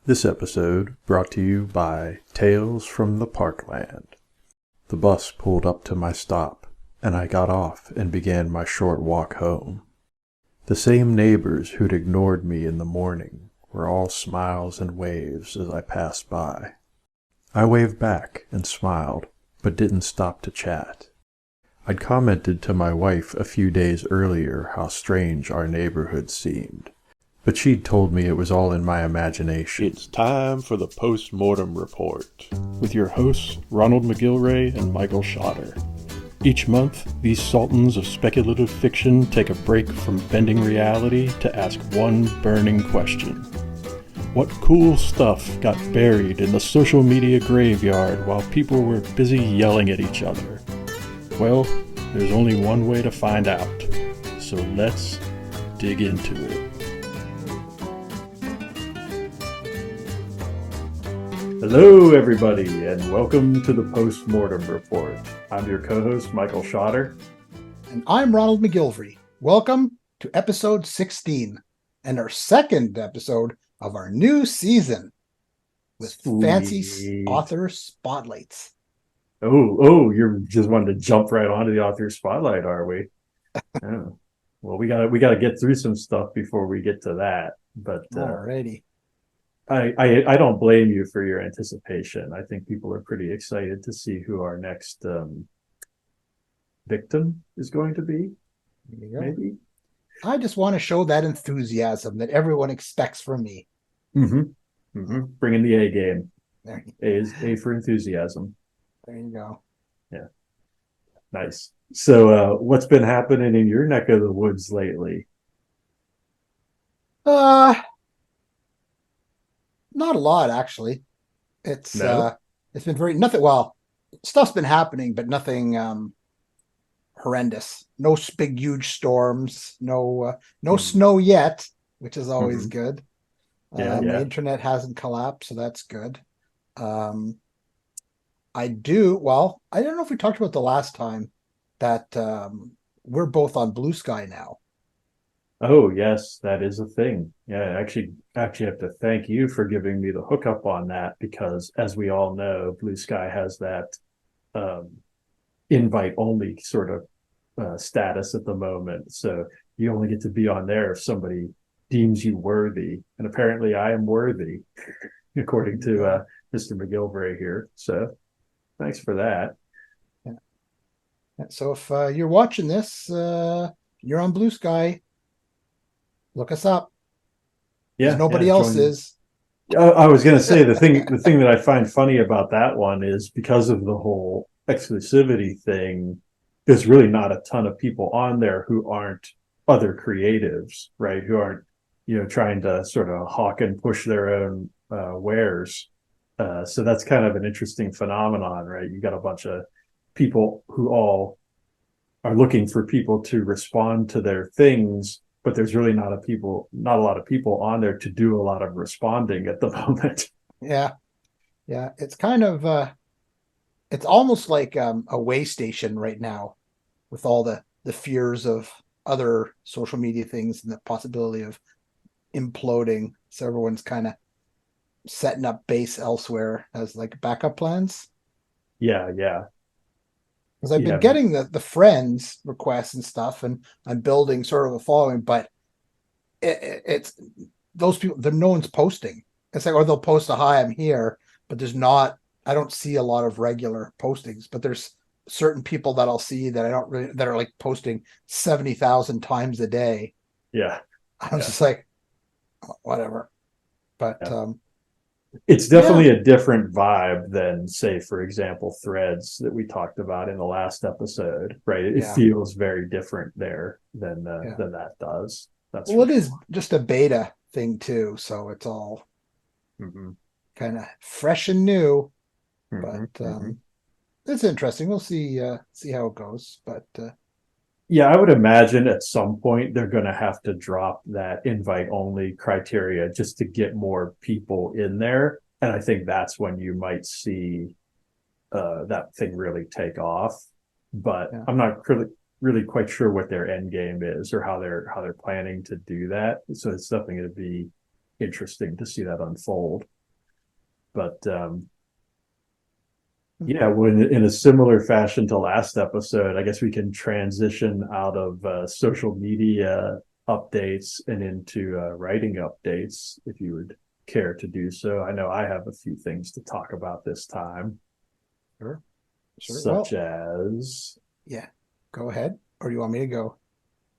This episode brought to you by Tales from the Parkland. The bus pulled up to my stop, and I got off and began my short walk home. The same neighbors who'd ignored me in the morning were all smiles and waves as I passed by. I waved back and smiled, but didn't stop to chat. I'd commented to my wife a few days earlier how strange our neighborhood seemed, but she'd told me it was all in my imagination. It's time for the Post-Mortem Report, with your hosts Ronald McGillvray and Michael Schotter. Each month, these sultans of speculative fiction take a break from bending reality to ask one burning question. What cool stuff got buried in the social media graveyard while people were busy yelling at each other? Well, there's only one way to find out, so let's dig into it. Hello, everybody, and welcome to the Post-Mortem Report. I'm your co-host, Michael Schotter. And I'm Ronald McGillvray. Welcome to episode 16, and our second episode of our new season with fancy author spotlights. Oh, you're just wanting to jump right onto the author spotlight, are we? Oh. Well, we gotta get through some stuff before we get to that. But alrighty. I don't blame you for your anticipation. I think people are pretty excited to see who our next victim is going to be. There you go. Maybe. I just want to show that enthusiasm that everyone expects from me. Bringing the A game. There A for enthusiasm. you go. Yeah. Nice. So what's been happening in your neck of the woods lately? Not a lot, actually. It's No? it's been nothing. Well, stuff's been happening, but nothing horrendous. No big, huge storms. No snow yet, which is always good. Yeah. My internet hasn't collapsed, so that's good. I don't know if we talked about the last time that we're both on Bluesky now. Oh, yes, that is a thing. Yeah, I actually have to thank you for giving me the hookup on that, because as we all know, Bluesky has that invite only sort of status at the moment. So you only get to be on there if somebody deems you worthy. And apparently I am worthy, according to Mr. McGillvray here. So thanks for that. Yeah. So if you're watching this, you're on Bluesky. Look us up. Yeah, Nobody else is. I was going to say the thing that I find funny about that one is because of the whole exclusivity thing, there's really not a ton of people on there who aren't other creatives, right? Who aren't, trying to sort of hawk and push their own wares. So that's kind of an interesting phenomenon, right? You got a bunch of people who all are looking for people to respond to their things, but there's really not a lot of people on there to do a lot of responding at the moment. Yeah. It's kind of it's almost like a way station right now, with all the fears of other social media things and the possibility of imploding. So everyone's kind of setting up base elsewhere as like backup plans. Yeah. Because I've been getting the friends requests and stuff, and I'm building sort of a following, but it's those people, no one's posting. It's like, or they'll post a hi, I'm here, but I don't see a lot of regular postings, but there's certain people that I'll see that that are like posting 70,000 times a day. Yeah. I'm just like, whatever. But it's definitely a different vibe than, say, for example, Threads that we talked about in the last episode, right? It feels very different there than that does. It is just a beta thing too, so it's all kind of fresh and new. But it's interesting. We'll see how it goes. But yeah, I would imagine at some point they're going to have to drop that invite only criteria just to get more people in there. And I think that's when you might see that thing really take off. But I'm not really quite sure what their end game is or how they're planning to do that. So it's definitely going to be interesting to see that unfold. But yeah, well, in a similar fashion to last episode, I guess we can transition out of social media updates and into writing updates if you would care to do so. I know I have a few things to talk about this time. Sure. Such as, yeah, go ahead. Or do you want me to go?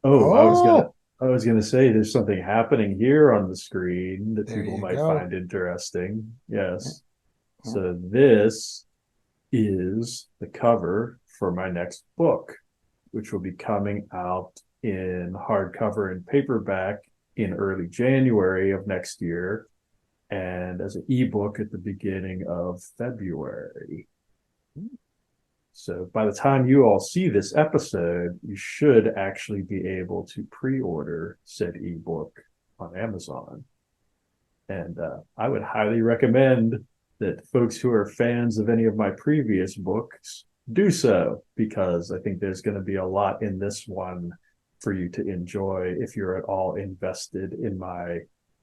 I was gonna say there's something happening here on the screen that There people you might go. find interesting. Yes. Yeah. So this is the cover for my next book, which will be coming out in hardcover and paperback in early January of next year, and as an ebook at the beginning of February. So by the time you all see this episode, you should actually be able to pre-order said ebook on Amazon. And I would highly recommend that folks who are fans of any of my previous books do so, because I think there's going to be a lot in this one for you to enjoy if you're at all invested in my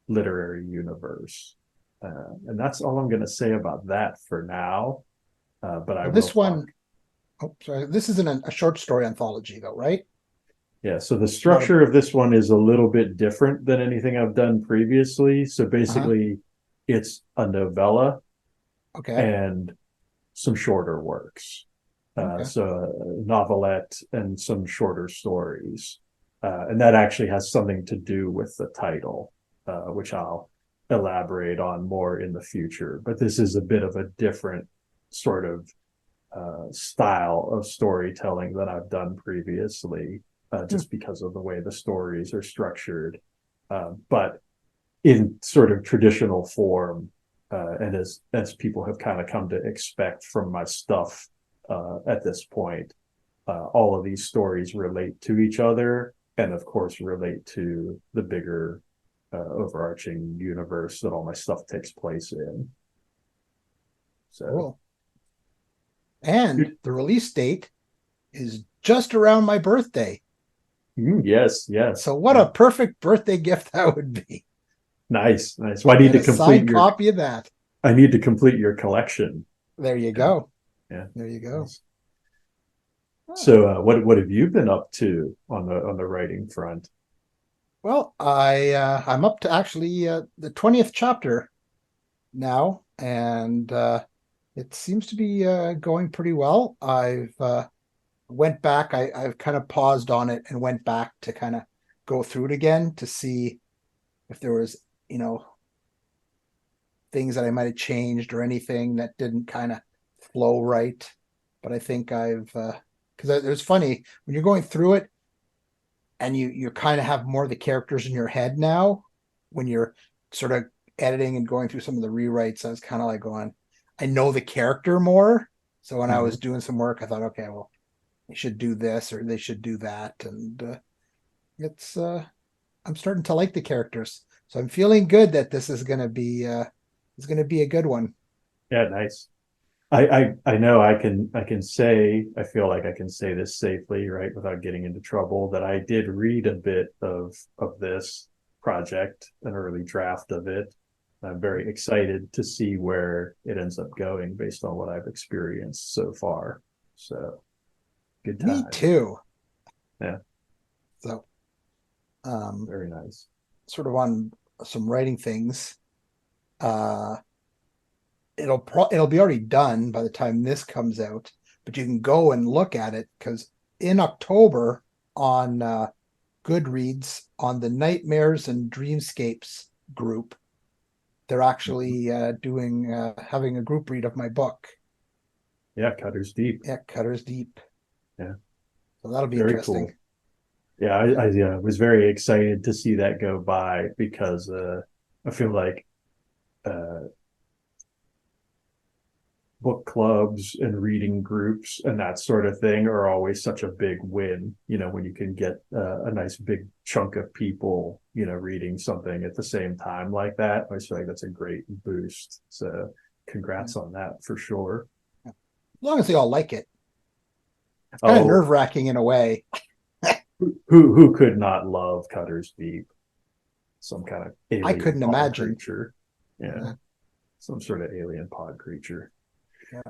literary universe. And that's all I'm going to say about that for now. But I will this one, sorry, this isn't a short story anthology though, right? Yeah, so the structure of this one is a little bit different than anything I've done previously. So basically, it's a novella and some shorter works. So a novelette and some shorter stories. And that actually has something to do with the title, which I'll elaborate on more in the future. But this is a bit of a different sort of style of storytelling that I've done previously. Just because of the way the stories are structured, but in sort of traditional form, and as people have kind of come to expect from my stuff at this point, all of these stories relate to each other, and of course relate to the bigger overarching universe that all my stuff takes place in. So, cool. And the release date is just around my birthday. Yes. So what a perfect birthday gift that would be. Nice. Well, I need to complete your copy of that. I need to complete your collection. There you go. Yeah. There you go. Nice. So what have you been up to on the writing front? Well, I'm up to actually the 20th chapter now, and it seems to be going pretty well. I've went back. I've kind of paused on it and went back to kind of go through it again to see if there was, things that I might have changed or anything that didn't kind of flow right. But I think because it was funny when you're going through it and you kind of have more of the characters in your head now when you're sort of editing and going through some of the rewrites. I was kind of like going, I know the character more. So when I was doing some work, I thought, okay, well, they should do this or they should do that. And I'm starting to like the characters. So I'm feeling good that this is going to be a good one. Yeah, nice. I know I can say, I feel like I can say this safely, right, without getting into trouble, that I did read a bit of this project, an early draft of it. I'm very excited to see where it ends up going based on what I've experienced so far. So good time. Me too. Yeah. So very nice. Sort of on some writing things. It'll be already done by the time this comes out, but you can go and look at it because in October on Goodreads on the Nightmares and Dreamscapes group, they're actually having a group read of my book. Yeah, Cutter's Deep. Yeah, Cutter's Deep. Yeah. So that'll be very interesting. Cool. Yeah, I was very excited to see that go by because I feel like book clubs and reading groups and that sort of thing are always such a big win, when you can get a nice big chunk of people, reading something at the same time like that. I feel like that's a great boost. So congrats on that for sure. As long as they all like it. It's kind of nerve-wracking in a way. Who could not love Cutter's Deep? Some kind of alien I couldn't imagine. creature. Yeah. some sort of alien pod creature. Yeah.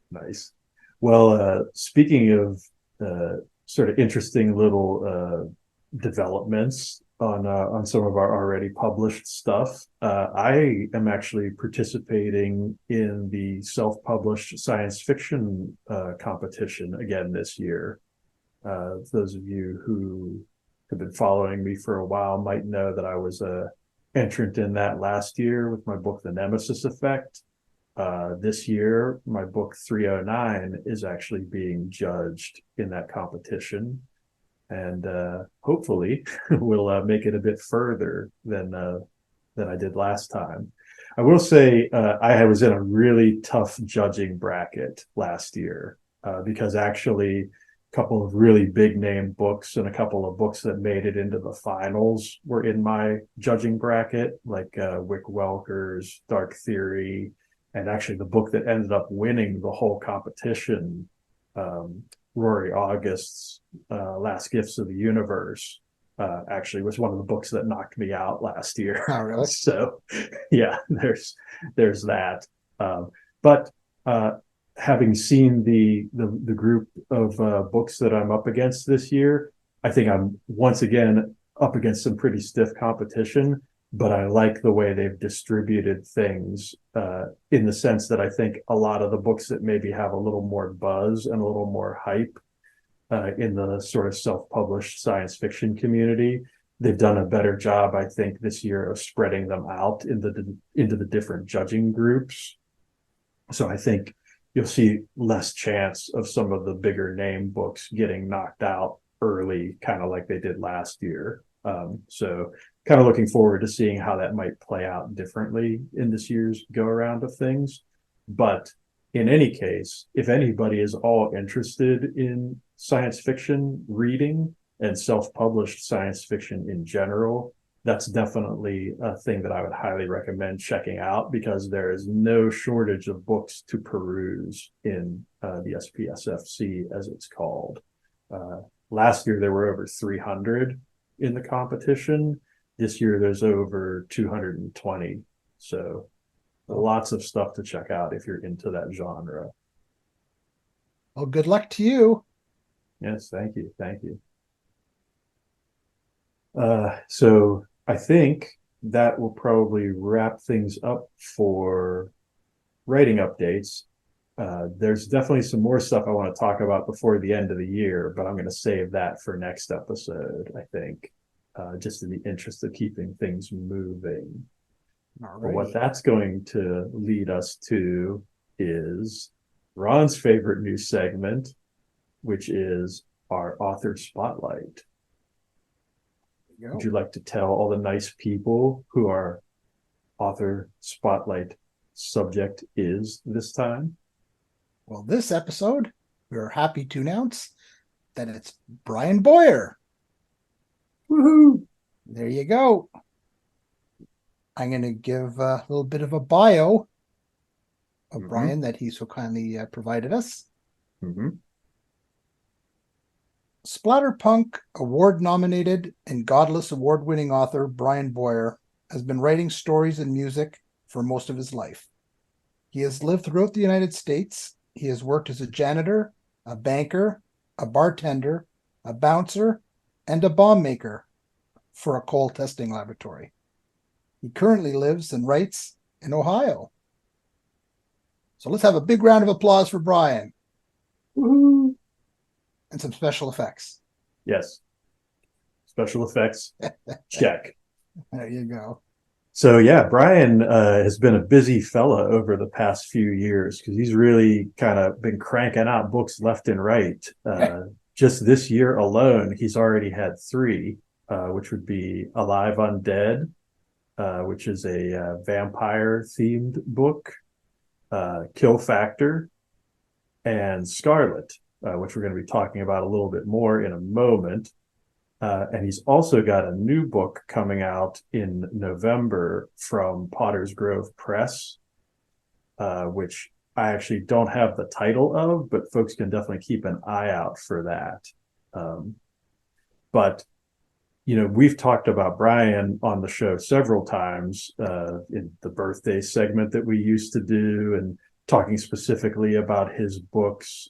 Nice. Well, speaking of sort of interesting little developments on some of our already published stuff, I am actually participating in the self-published science fiction competition again this year. Those of you who have been following me for a while might know that I was a entrant in that last year with my book, The Nemesis Effect. This year, my book 309 is actually being judged in that competition, and hopefully we'll make it a bit further than I did last time. I will say I was in a really tough judging bracket last year because actually a couple of really big name books and a couple of books that made it into the finals were in my judging bracket, like Wick Welker's Dark Theory. And actually, the book that ended up winning the whole competition, Rory August's Last Gifts of the Universe, actually was one of the books that knocked me out last year. Oh, really? So, yeah, there's that. But having seen the group of books that I'm up against this year, I think I'm once again up against some pretty stiff competition. But I like the way they've distributed things in the sense that I think a lot of the books that maybe have a little more buzz and a little more hype in the sort of self-published science fiction community, they've done a better job, I think, this year of spreading them out into the different judging groups. So I think you'll see less chance of some of the bigger name books getting knocked out early, kind of like they did last year. So kind of looking forward to seeing how that might play out differently in this year's go around of things. But in any case, if anybody is all interested in science fiction reading and self-published science fiction in general, that's definitely a thing that I would highly recommend checking out, because there is no shortage of books to peruse in the SPSFC, as it's called. Last year, there were over 300 in the competition. This year, there's over 220. So lots of stuff to check out if you're into that genre. Well, good luck to you. Yes, thank you. Thank you. So I think that will probably wrap things up for writing updates. There's definitely some more stuff I want to talk about before the end of the year, but I'm going to save that for next episode, I think, just in the interest of keeping things moving. But what that's going to lead us to is Ron's favorite new segment, which is our author spotlight. Would you like to tell all the nice people who our author spotlight subject is this time? Well, this episode, we are happy to announce that it's Brian Bowyer. Woohoo! There you go. I'm going to give a little bit of a bio of Brian that he so kindly provided us. Splatterpunk award-nominated and Godless award-winning author Brian Bowyer has been writing stories and music for most of his life. He has lived throughout the United States. He has worked as a janitor, a banker, a bartender, a bouncer, and a bomb maker for a coal testing laboratory. He currently lives and writes in Ohio. So let's have a big round of applause for Brian. Woohoo! And some special effects. Yes. Special effects. Check. There you go. So yeah, Brian has been a busy fella over the past few years, because he's really kind of been cranking out books left and right. Just this year alone, he's already had 3, which would be Alive Undead, which is a vampire-themed book, Kill Factor, and Scarlet, which we're going to be talking about a little bit more in a moment. And he's also got a new book coming out in November from Potter's Grove Press, which I actually don't have the title of, but folks can definitely keep an eye out for that. But we've talked about Brian on the show several times in the birthday segment that we used to do, and talking specifically about his books,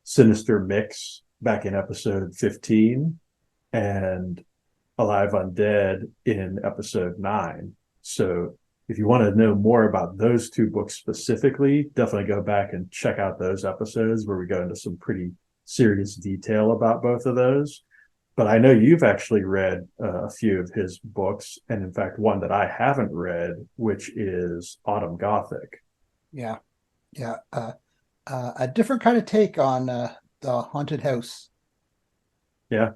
Sinister Mix back in episode 15 and Alive Undead in episode 9. So if you want to know more about those two books specifically, definitely go back and check out those episodes where we go into some pretty serious detail about both of those. But I know you've actually read a few of his books, and in fact, one that I haven't read, which is Autumn Gothic. Yeah. A different kind of take on the haunted house. Yeah.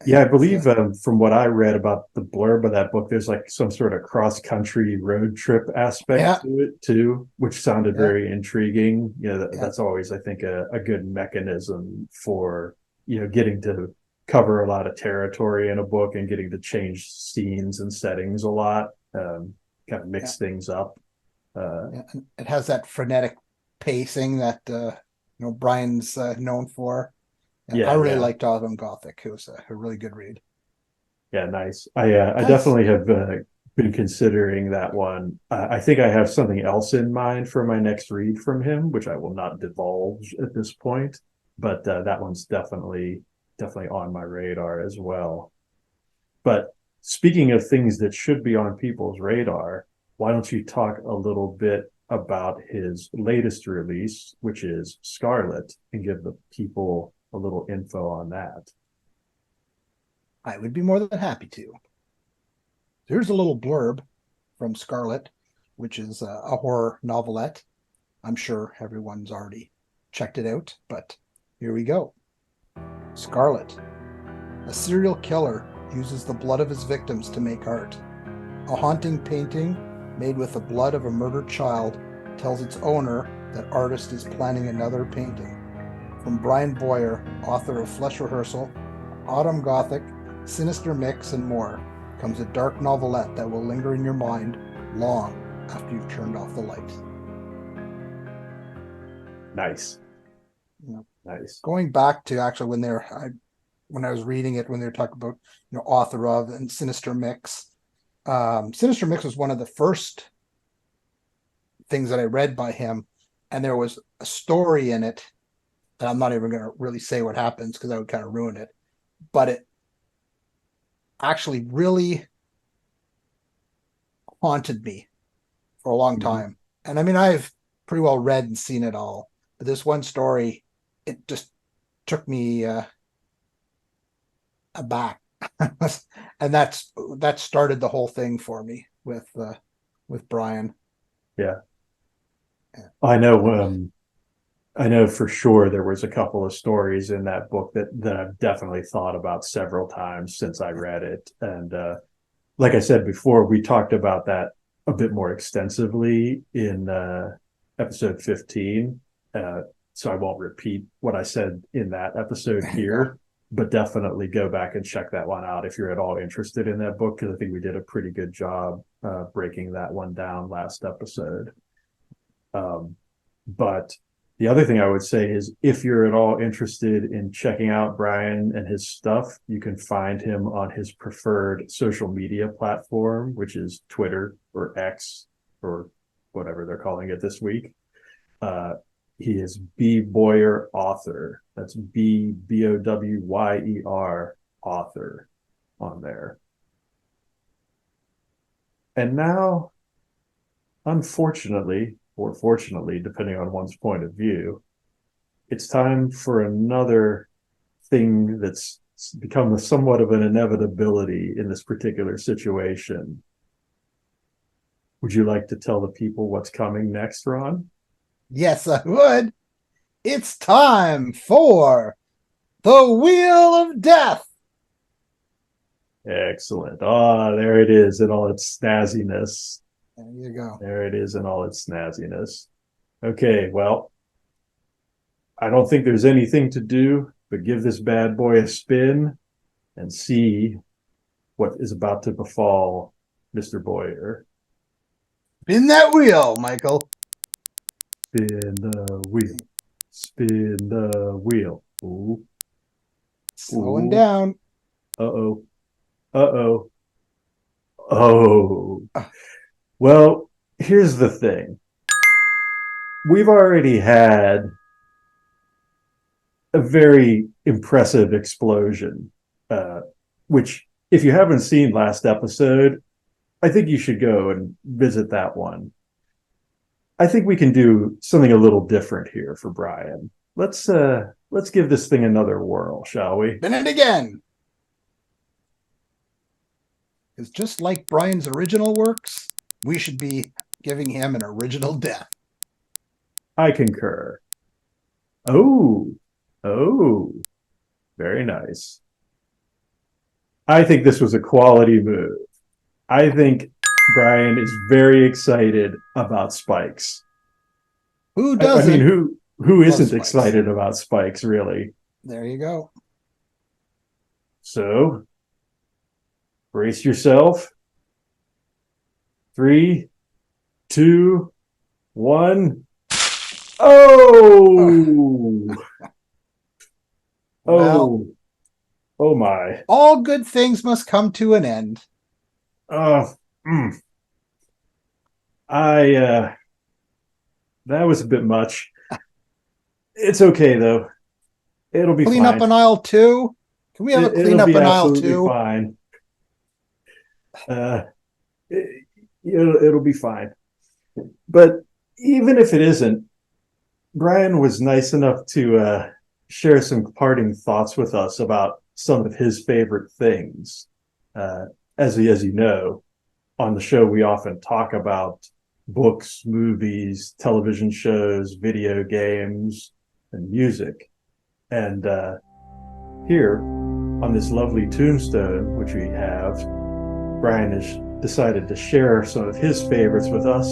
Yeah, I believe from what I read about the blurb of that book, there's like some sort of cross-country road trip aspect to it too, which sounded very intriguing. That's always, I think, a good mechanism for, getting to cover a lot of territory in a book and getting to change scenes and settings a lot, kind of mix things up. And it has that frenetic pacing that Brian's known for. I really liked Autumn Gothic. It was a really good read. Yeah, nice. I definitely have been considering that one. I think I have something else in mind for my next read from him, which I will not divulge at this point. But that one's definitely on my radar as well. But speaking of things that should be on people's radar, why don't you talk a little bit about his latest release, which is Scarlet, and give the people a little info on that? I would be more than happy to. Here's a little blurb from Scarlet, which is a horror novelette. I'm sure everyone's already checked it out, but here we go. Scarlet. A serial killer uses the blood of his victims to make art. A haunting painting made with the blood of a murdered child tells its owner that artist is planning another painting. From Brian Bowyer, author of Flesh Rehearsal, Autumn Gothic, Sinister Mix, and more, comes a dark novelette that will linger in your mind long after you've turned off the light. Nice. Yeah. Nice. Going back to actually when I was reading it, when they were talking about author of and Sinister Mix. Sinister Mix was one of the first things that I read by him, and there was a story in it, and I'm not even going to really say what happens because that would kind of ruin it, but it actually really haunted me for a long time. And I mean, I've pretty well read and seen it all, but this one story, it just took me aback. And that started the whole thing for me with Brian. Yeah. I know for sure there was a couple of stories in that book that I've definitely thought about several times since I read it. And like I said before, we talked about that a bit more extensively in episode 15. So I won't repeat what I said in that episode here, but definitely go back and check that one out if you're at all interested in that book, because I think we did a pretty good job breaking that one down last episode. But the other thing I would say is if you're at all interested in checking out Brian and his stuff, you can find him on his preferred social media platform, which is Twitter or X or whatever they're calling it this week. He is B Bowyer Author. That's Bowyer author on there. And now, unfortunately, or fortunately, depending on one's point of view, it's time for another thing that's become somewhat of an inevitability in this particular situation. Would you like to tell the people what's coming next, Ron? Yes, I would. It's time for the Wheel of Death. Excellent. Oh, there it is in all its snazziness. There you go. There it is in all its snazziness. Okay, well, I don't think there's anything to do but give this bad boy a spin and see what is about to befall Mr. Bowyer. Spin that wheel, Michael. Spin the wheel. Spin the wheel. Ooh. Slowing down. Uh-oh. Uh-oh. Oh. Well, here's the thing. We've already had a very impressive explosion, which, if you haven't seen last episode, I think you should go and visit that one. I think we can do something a little different here for Brian. Let's give this thing another whirl, shall we? Spin it again. It's just like Brian's original works. We should be giving him an original death. I concur. Oh, very nice. I think this was a quality move. I think Brian is very excited about Spikes. Who doesn't? I mean, who isn't Spikes. excited about Spikes, really? There you go. So, brace yourself. 3, 2, 1. Oh! Well, Oh my. all good things must come to an end. That was a bit much. It's okay though. It'll be Clean fine. up in aisle 2. Can we have a clean up in aisle 2? Fine. It'll be fine. But even if it isn't, Brian was nice enough to share some parting thoughts with us about some of his favorite things. As you know, on the show, we often talk about books, movies, television shows, video games, and music. And here on this lovely tombstone, which we have, Brian has decided to share some of his favorites with us,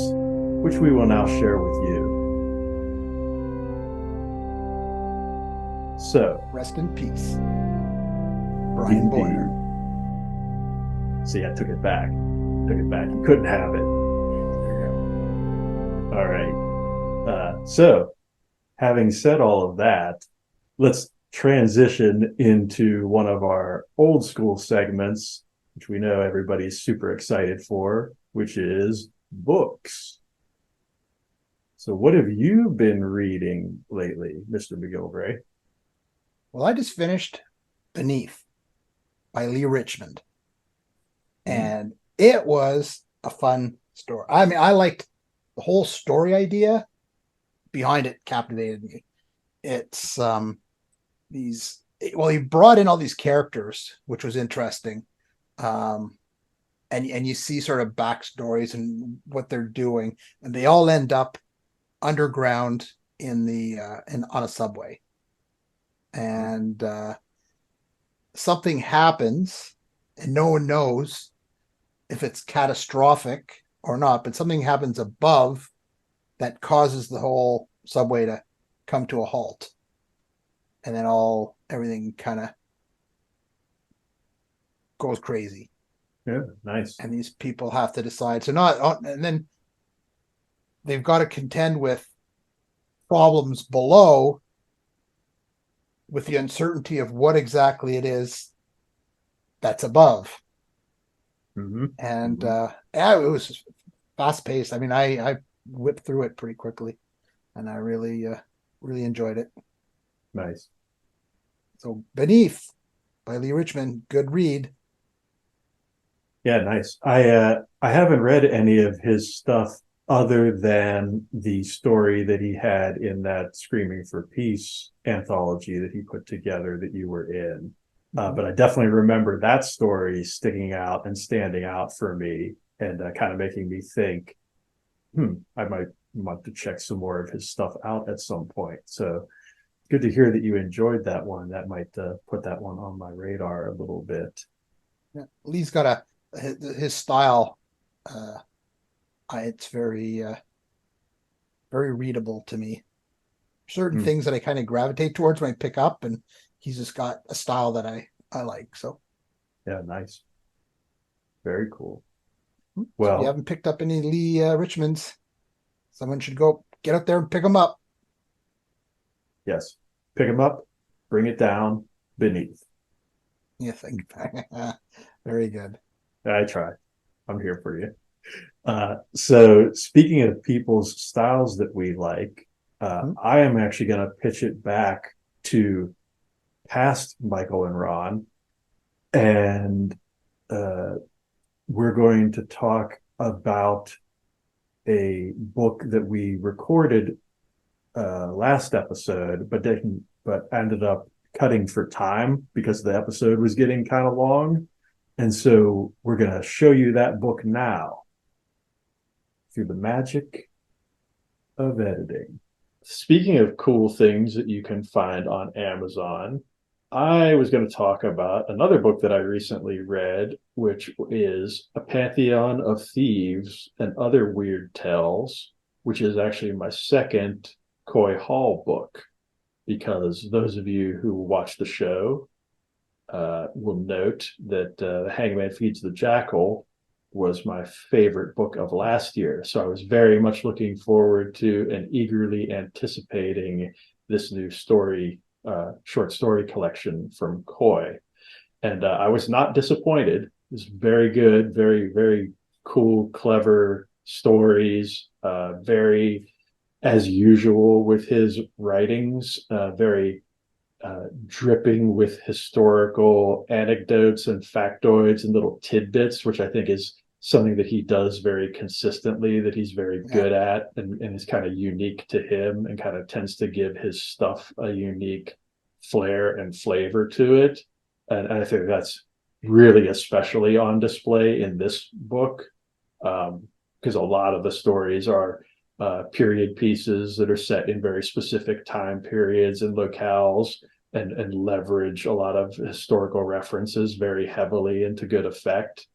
which we will now share with you. So, rest in peace, Brian Bowyer. See, I took it back. You couldn't have it. All right. So, having said all of that, let's transition into one of our old school segments, which we know everybody's super excited for, which is books. So what have you been reading lately, Mr. McGillvray? Well, I just finished Beneath by Lee Richmond. And it was a fun story. I mean, I liked the whole story idea behind it, captivated me. It's he brought in all these characters, which was interesting. And you see sort of backstories and what they're doing, and they all end up underground on a subway. And something happens, and no one knows if it's catastrophic or not, but something happens above that causes the whole subway to come to a halt. And then everything kind of goes crazy. Yeah, nice. And these people have to decide. And then they've got to contend with problems below, with the uncertainty of what exactly it is that's above. Mm-hmm. And it was fast paced. I mean, I whipped through it pretty quickly, and I really enjoyed it. Nice. So Beneath by Lee Richmond, good read. Yeah, nice. I haven't read any of his stuff other than the story that he had in that Screaming for Peace anthology that he put together that you were in. But I definitely remember that story sticking out and standing out for me, and kind of making me think, I might want to check some more of his stuff out at some point. So good to hear that you enjoyed that one. That might put that one on my radar a little bit. Yeah. Lee's got his style. It's very readable to me. Certain things that I kind of gravitate towards when I pick up, and he's just got a style that I like. So yeah, nice. Very cool. Well, so if you haven't picked up any Lee Richmonds, someone should go get out there and pick them up. Yes. Pick them up, bring it down, Beneath. You think very good. I try. I'm here for you. So speaking of people's styles that we like, I am actually going to pitch it back to past Michael and Ron, and we're going to talk about a book that we recorded last episode, but ended up cutting for time because the episode was getting kind of long. And so we're going to show you that book now through the magic of editing. Speaking of cool things that you can find on Amazon, I was going to talk about another book that I recently read, which is A Pantheon of Thieves and Other Weird Tales, which is actually my second Coy Hall book, because those of you who watch the show will note that The Hangman Feeds the Jackal was my favorite book of last year. So I was very much looking forward to and eagerly anticipating this new short story collection from Coy. And I was not disappointed. It was very good, very, very cool, clever stories, very, as usual with his writings, very dripping with historical anecdotes and factoids and little tidbits, which I think is something that he does very consistently, that he's very good at, and is kind of unique to him, and kind of tends to give his stuff a unique flair and flavor to it. And I think that's really especially on display in this book, because a lot of the stories are period pieces that are set in very specific time periods and locales, and leverage a lot of historical references very heavily and to good effect.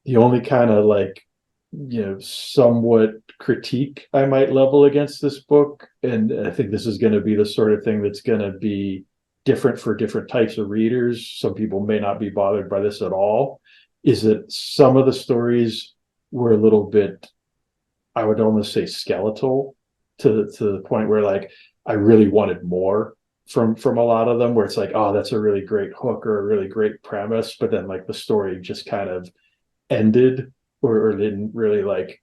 The only kind of somewhat critique I might level against this book, and I think this is going to be the sort of thing that's going to be different for different types of readers. Some people may not be bothered by this at all, is that some of the stories were a little bit, I would almost say, skeletal, to the point where I really wanted more from a lot of them, where it's oh, that's a really great hook or a really great premise, but then the story just kind of ended, or didn't really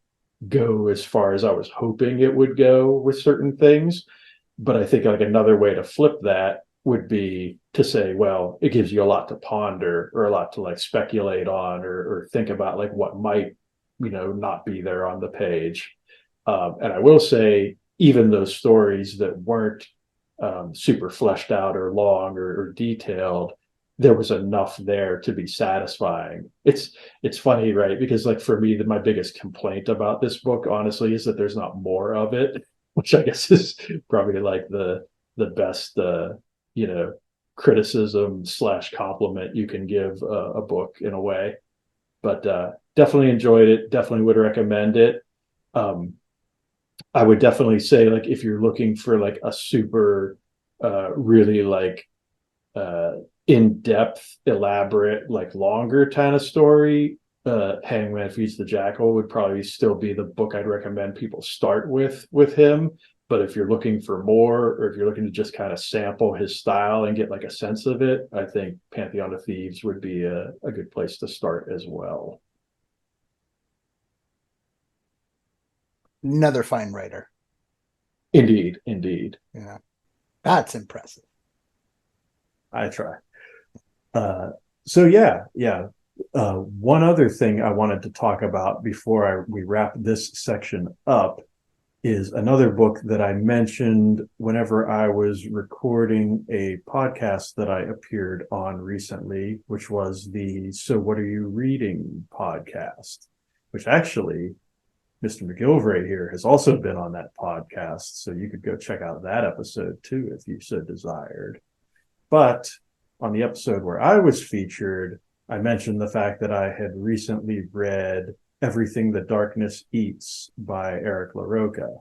go as far as I was hoping it would go with certain things. But I think another way to flip that would be to say, well, it gives you a lot to ponder, or a lot to speculate on, or think about what might not be there on the page. And I will say, even those stories that weren't super fleshed out or long or detailed, there was enough there to be satisfying. It's funny, right? Because for me, my biggest complaint about this book, honestly, is that there's not more of it, which I guess is probably the best criticism / compliment you can give a book, in a way. But definitely enjoyed it. Definitely would recommend it. I would definitely say, if you're looking for a super really in-depth, elaborate, longer kind of story, Hangman Feeds the Jackal would probably still be the book I'd recommend people start with him. But if you're looking for more, or if you're looking to just kind of sample his style and get a sense of it, I think Pantheon of Thieves would be a good place to start as well. Another fine writer. Indeed. Yeah, that's impressive. I try. So yeah. One other thing I wanted to talk about before we wrap this section up is another book that I mentioned whenever I was recording a podcast that I appeared on recently, which was the So What Are You Reading podcast, which actually Mr. McGillvray here has also been on that podcast. So you could go check out that episode too, if you so desired. But on the episode where I was featured, I mentioned the fact that I had recently read Everything the Darkness Eats by Eric LaRocca.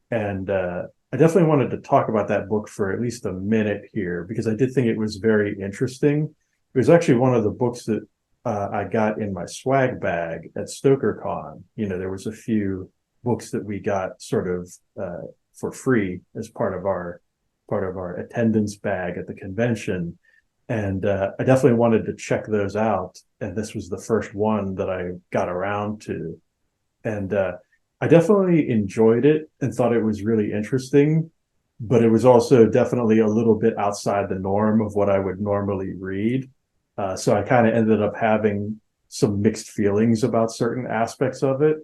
And I definitely wanted to talk about that book for at least a minute here, because I did think it was very interesting. It was actually one of the books that I got in my swag bag at StokerCon. There was a few books that we got sort of for free as part of our attendance bag at the convention. And I definitely wanted to check those out. And this was the first one that I got around to. And I definitely enjoyed it and thought it was really interesting, but it was also definitely a little bit outside the norm of what I would normally read. So I kind of ended up having some mixed feelings about certain aspects of it,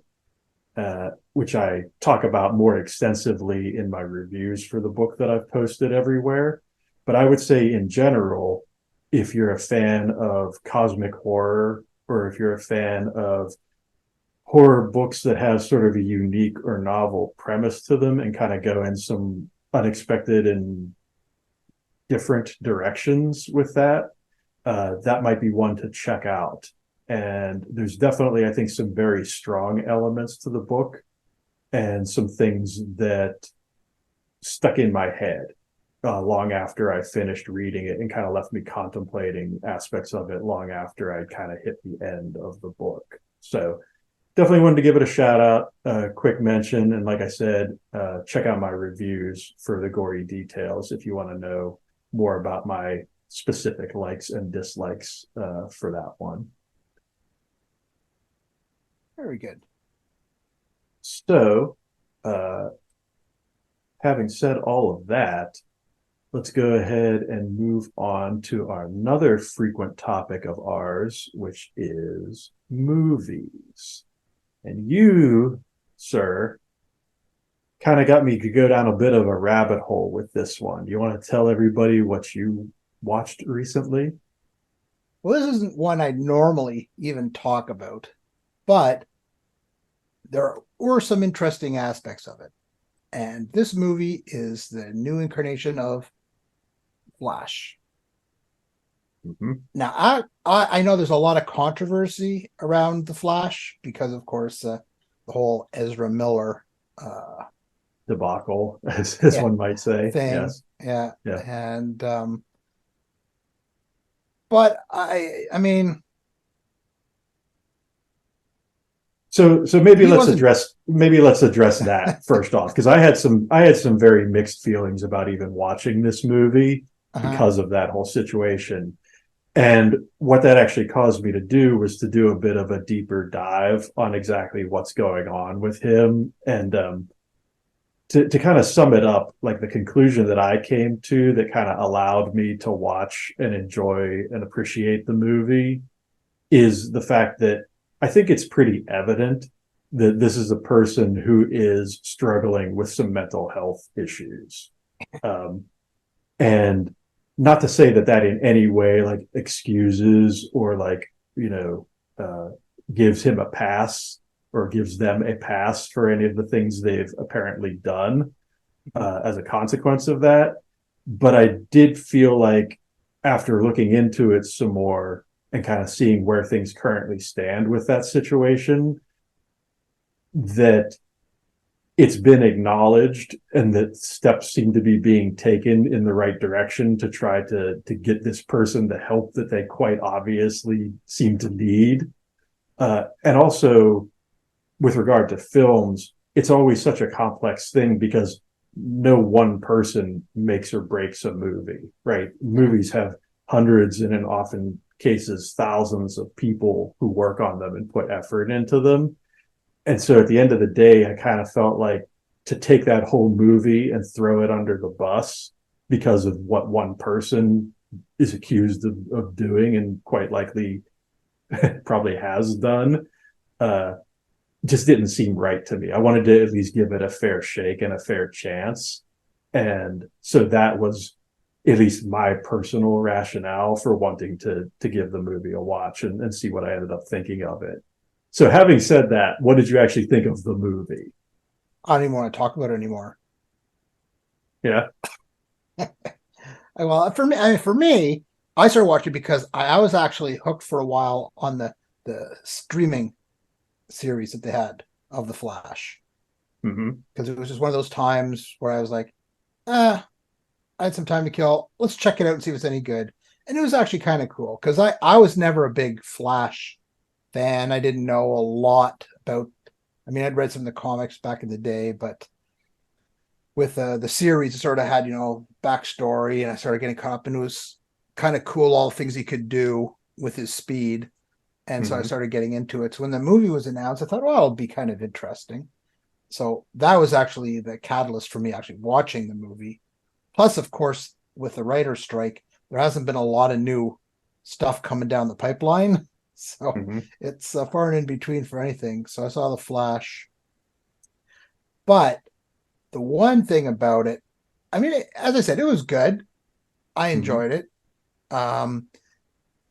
which I talk about more extensively in my reviews for the book that I've posted everywhere. But I would say in general, if you're a fan of cosmic horror, or if you're a fan of horror books that have sort of a unique or novel premise to them and kind of go in some unexpected and different directions with that, that might be one to check out. And there's definitely, I think, some very strong elements to the book and some things that stuck in my head long after I finished reading it, and kind of left me contemplating aspects of it long after I kind of hit the end of the book. So definitely wanted to give it a shout out, quick mention. And like I said, check out my reviews for the gory details if you want to know more about my specific likes and dislikes for that one. Very good. So, having said all of that, let's go ahead and move on to another frequent topic of ours, which is movies. And you, sir, kind of got me to go down a bit of a rabbit hole with this one. You want to tell everybody what you watched recently? Well, this isn't one I normally even talk about, but there were some interesting aspects of it. And this movie is the new incarnation of Flash. Mm-hmm. Now, I know there's a lot of controversy around the Flash because, of course, the whole Ezra Miller debacle, as one might say. Thing. Yes. Yeah. Yeah. And but I mean, so maybe let's address that first off, because I had some very mixed feelings about even watching this movie because of that whole situation. And what that actually caused me to do was to do a bit of a deeper dive on exactly what's going on with him. And to kind of sum it up, like the conclusion that I came to that kind of allowed me to watch and enjoy and appreciate the movie is the fact that I think it's pretty evident that this is a person who is struggling with some mental health issues. And not to say that in any way like excuses or like, gives him a pass or gives them a pass for any of the things they've apparently done as a consequence of that. But I did feel like after looking into it some more and kind of seeing where things currently stand with that situation, that it's been acknowledged and that steps seem to be being taken in the right direction to try to get this person the help that they quite obviously seem to need. And also with regard to films, it's always such a complex thing because no one person makes or breaks a movie, right? Movies have hundreds and in often cases thousands of people who work on them and put effort into them. And so at the end of the day, I kind of felt like to take that whole movie and throw it under the bus because of what one person is accused of doing and quite likely probably has done, just didn't seem right to me. I wanted to at least give it a fair shake and a fair chance. And so that was at least my personal rationale for wanting to give the movie a watch and see what I ended up thinking of it. So having said that, what did you actually think of the movie? I don't even want to talk about it anymore. Yeah. Well, for me, I started watching because I was actually hooked for a while on the streaming series that they had of The Flash. Because it was just one of those times where I was like, I had some time to kill. Let's check it out and see if it's any good. And it was actually kind of cool because I was never a big Flash fan. I didn't know a lot about, I'd read some of the comics back in the day, but with the series, it sort of had, backstory, and I started getting caught up, and it was kind of cool, all the things he could do with his speed. And so I started getting into it. So when the movie was announced, I thought, well, it'll be kind of interesting. So that was actually the catalyst for me actually watching the movie. Plus, of course, with the writer's strike, there hasn't been a lot of new stuff coming down the pipeline. So it's far and in between for anything. So I saw The Flash. But the one thing about it, I mean, as I said, it was good. I enjoyed it.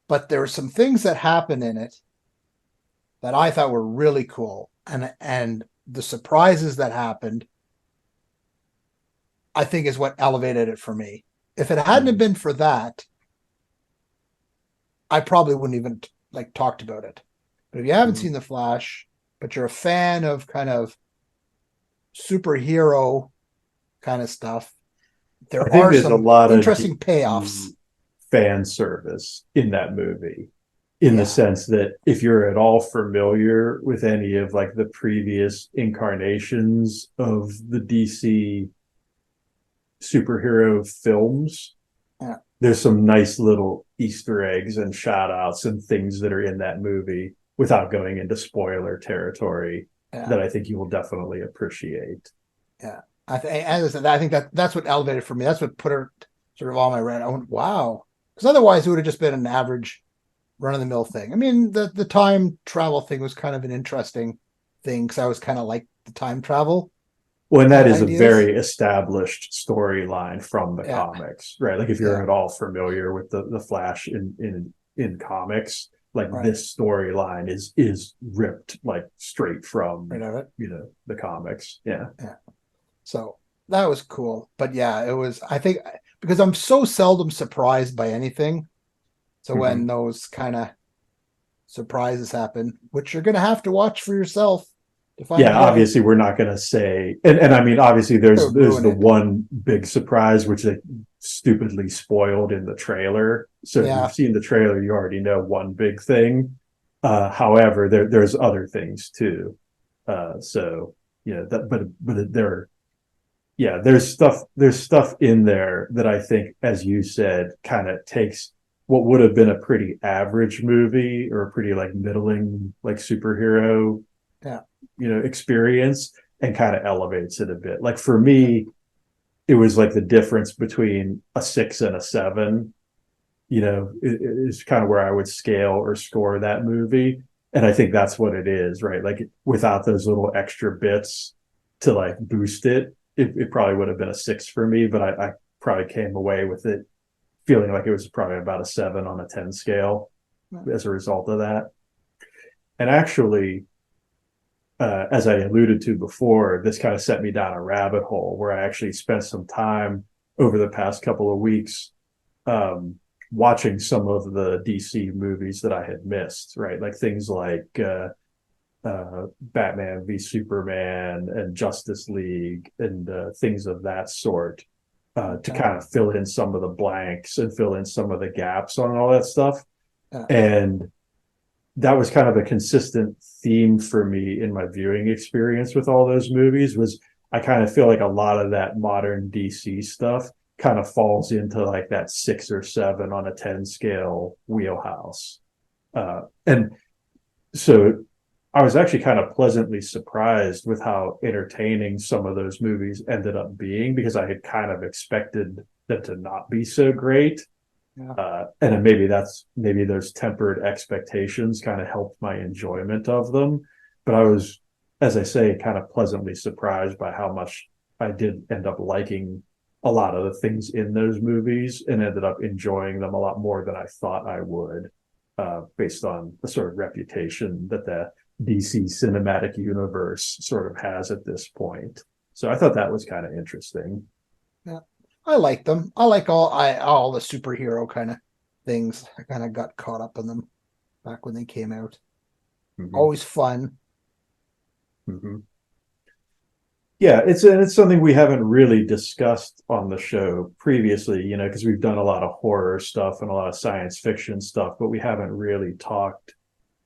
But there were some things that happened in it that I thought were really cool. And the surprises that happened, I think, is what elevated it for me. If it hadn't have been for that, I probably wouldn't even talked about it. But if you haven't seen The Flash, but you're a fan of kind of superhero kind of stuff, there are some a lot interesting of payoffs. Fan service in that movie, in the sense that if you're at all familiar with any of like the previous incarnations of the DC superhero films, there's some nice little Easter eggs and shout outs and things that are in that movie without going into spoiler territory that I think you will definitely appreciate. Yeah. As I said, I think that's what elevated for me. That's what put her sort of on my radar. I went, wow. Because otherwise it would have just been an average run-of-the-mill thing. I mean, the time travel thing was kind of an interesting thing because I was kind of like the time travel. Well, and that is a very established storyline from the comics, right? Like if you're at all familiar with the Flash in comics, like this storyline is ripped like straight from the comics. Yeah. So that was cool. But yeah, it was, I think, because I'm so seldom surprised by anything. So when those kind of surprises happen, which you're going to have to watch for yourself to find out. Obviously we're not going to say, and I mean, obviously there's the one big surprise, which they stupidly spoiled in the trailer. So if you've seen the trailer, you already know one big thing. However, there's other things too. So there's stuff in there that I think, as you said, kind of takes what would have been a pretty average movie or a pretty like middling like superhero experience and kind of elevates it a bit. Like for me, it was like the difference between a 6 and a 7, is kind of where I would scale or score that movie. And I think that's what it is, right? Like without those little extra bits to like boost it, it probably would have been a 6 for me, but I probably came away with it feeling like it was probably about a 7 on a 10 scale as a result of that. And actually, as I alluded to before, this kind of set me down a rabbit hole where I actually spent some time over the past couple of weeks watching some of the DC movies that I had missed, right? Like things like Batman v Superman and Justice League and things of that sort, to kind of fill in some of the blanks and fill in some of the gaps on all that stuff. And that was kind of a consistent theme for me in my viewing experience with all those movies. Was I kind of feel like a lot of that modern DC stuff kind of falls into like that 6 or 7 on a 10 scale wheelhouse. And so I was actually kind of pleasantly surprised with how entertaining some of those movies ended up being, because I had kind of expected them to not be so great. And maybe those tempered expectations kind of helped my enjoyment of them. But I was, as I say, kind of pleasantly surprised by how much I did end up liking a lot of the things in those movies and ended up enjoying them a lot more than I thought I would, based on the sort of reputation that the DC cinematic universe sort of has at this point. So I thought that was kind of interesting. Yeah, I like them. I like all the superhero kind of things. I kind of got caught up in them back when they came out. Always fun. Yeah, it's something we haven't really discussed on the show previously, because we've done a lot of horror stuff and a lot of science fiction stuff, but we haven't really talked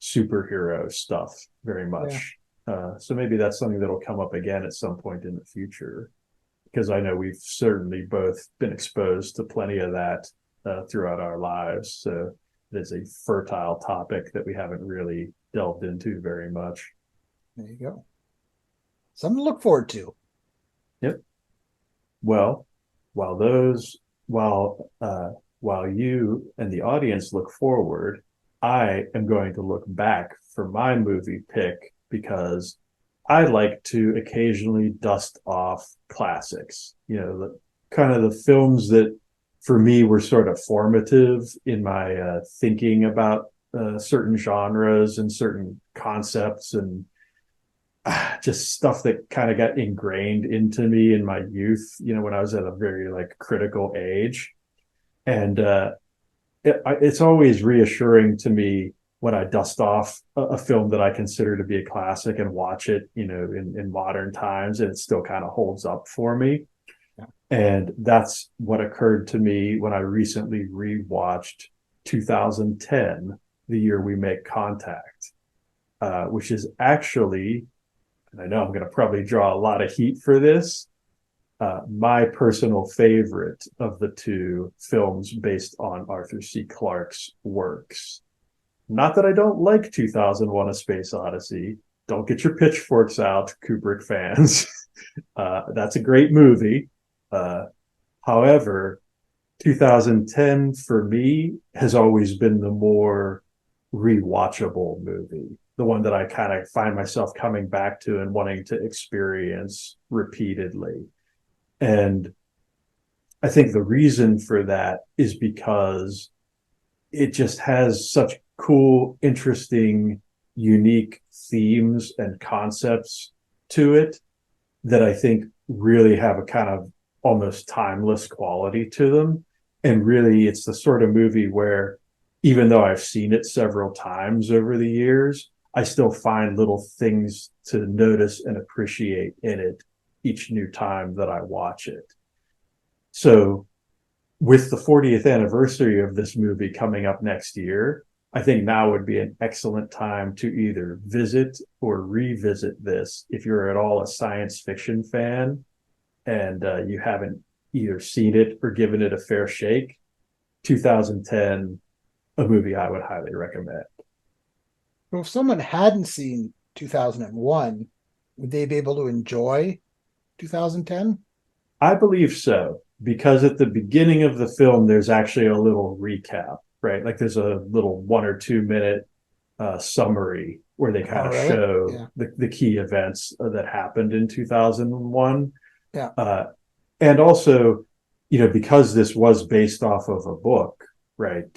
superhero stuff very much. So maybe that's something that'll come up again at some point in the future, because I know we've certainly both been exposed to plenty of that throughout our lives. So it is a fertile topic that we haven't really delved into very much. There you go. Something to look forward to. Yep. Well, while you and the audience look forward, I am going to look back for my movie pick because I like to occasionally dust off classics. The kind of the films that for me were sort of formative in my thinking about certain genres and certain concepts, and just stuff that kind of got ingrained into me in my youth, when I was at a very critical age. And it's always reassuring to me when I dust off a film that I consider to be a classic and watch it, in modern times, and it still kind of holds up for me. Yeah. And that's what occurred to me when I recently rewatched 2010, The Year We Make Contact, which is actually, and I know I'm going to probably draw a lot of heat for this, my personal favorite of the two films based on Arthur C. Clarke's works. Not that I don't like 2001: A Space Odyssey. Don't get your pitchforks out, Kubrick fans. That's a great movie. However, 2010 for me has always been the more rewatchable movie, the one that I kind of find myself coming back to and wanting to experience repeatedly. And I think the reason for that is because it just has such cool, interesting, unique themes and concepts to it that I think really have a kind of almost timeless quality to them. And really, it's the sort of movie where, even though I've seen it several times over the years, I still find little things to notice and appreciate in it each new time that I watch it. So with the 40th anniversary of this movie coming up next year, I think now would be an excellent time to either visit or revisit this if you're at all a science fiction fan and you haven't either seen it or given it a fair shake. 2010, a movie I would highly recommend. Well, if someone hadn't seen 2001, would they be able to enjoy 2010? I believe so, because at the beginning of the film, there's actually a little recap, right? Like there's a little 1 or 2 minute summary where they kind of show the key events that happened in 2001. Yeah. And also, because this was based off of a book, right,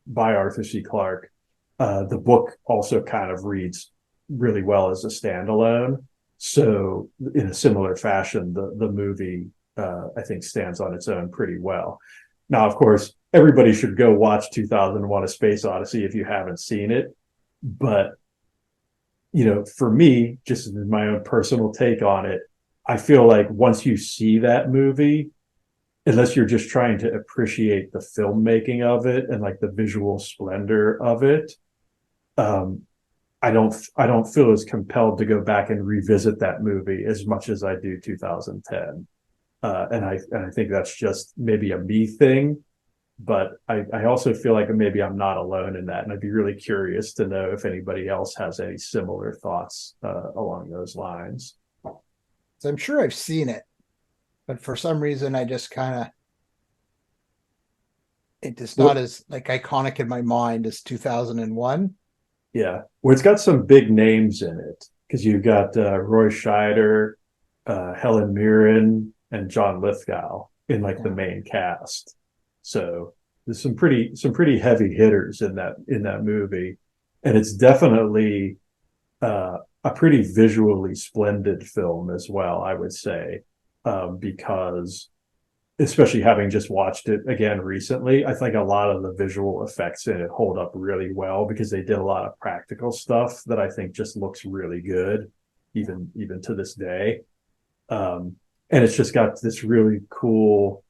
by Arthur C. Clarke, the book also kind of reads really well as a standalone. So in a similar fashion, the movie, I think, stands on its own pretty well. Now, of course, everybody should go watch 2001: A Space Odyssey if you haven't seen it. But, for me, just my own personal take on it, I feel like once you see that movie, unless you're just trying to appreciate the filmmaking of it and like the visual splendor of it, I don't feel as compelled to go back and revisit that movie as much as I do 2010. And I think that's just maybe a me thing, but I also feel like maybe I'm not alone in that. And I'd be really curious to know if anybody else has any similar thoughts along those lines. So I'm sure I've seen it, but for some reason I just it's not as iconic in my mind as 2001. Yeah. Well, it's got some big names in it because you've got Roy Scheider, Helen Mirren, and John Lithgow in the main cast. So there's some pretty heavy hitters in that movie. And it's definitely a pretty visually splendid film as well, I would say, because especially having just watched it again recently, I think a lot of the visual effects in it hold up really well because they did a lot of practical stuff that I think just looks really good, even to this day. And it's just got this really cool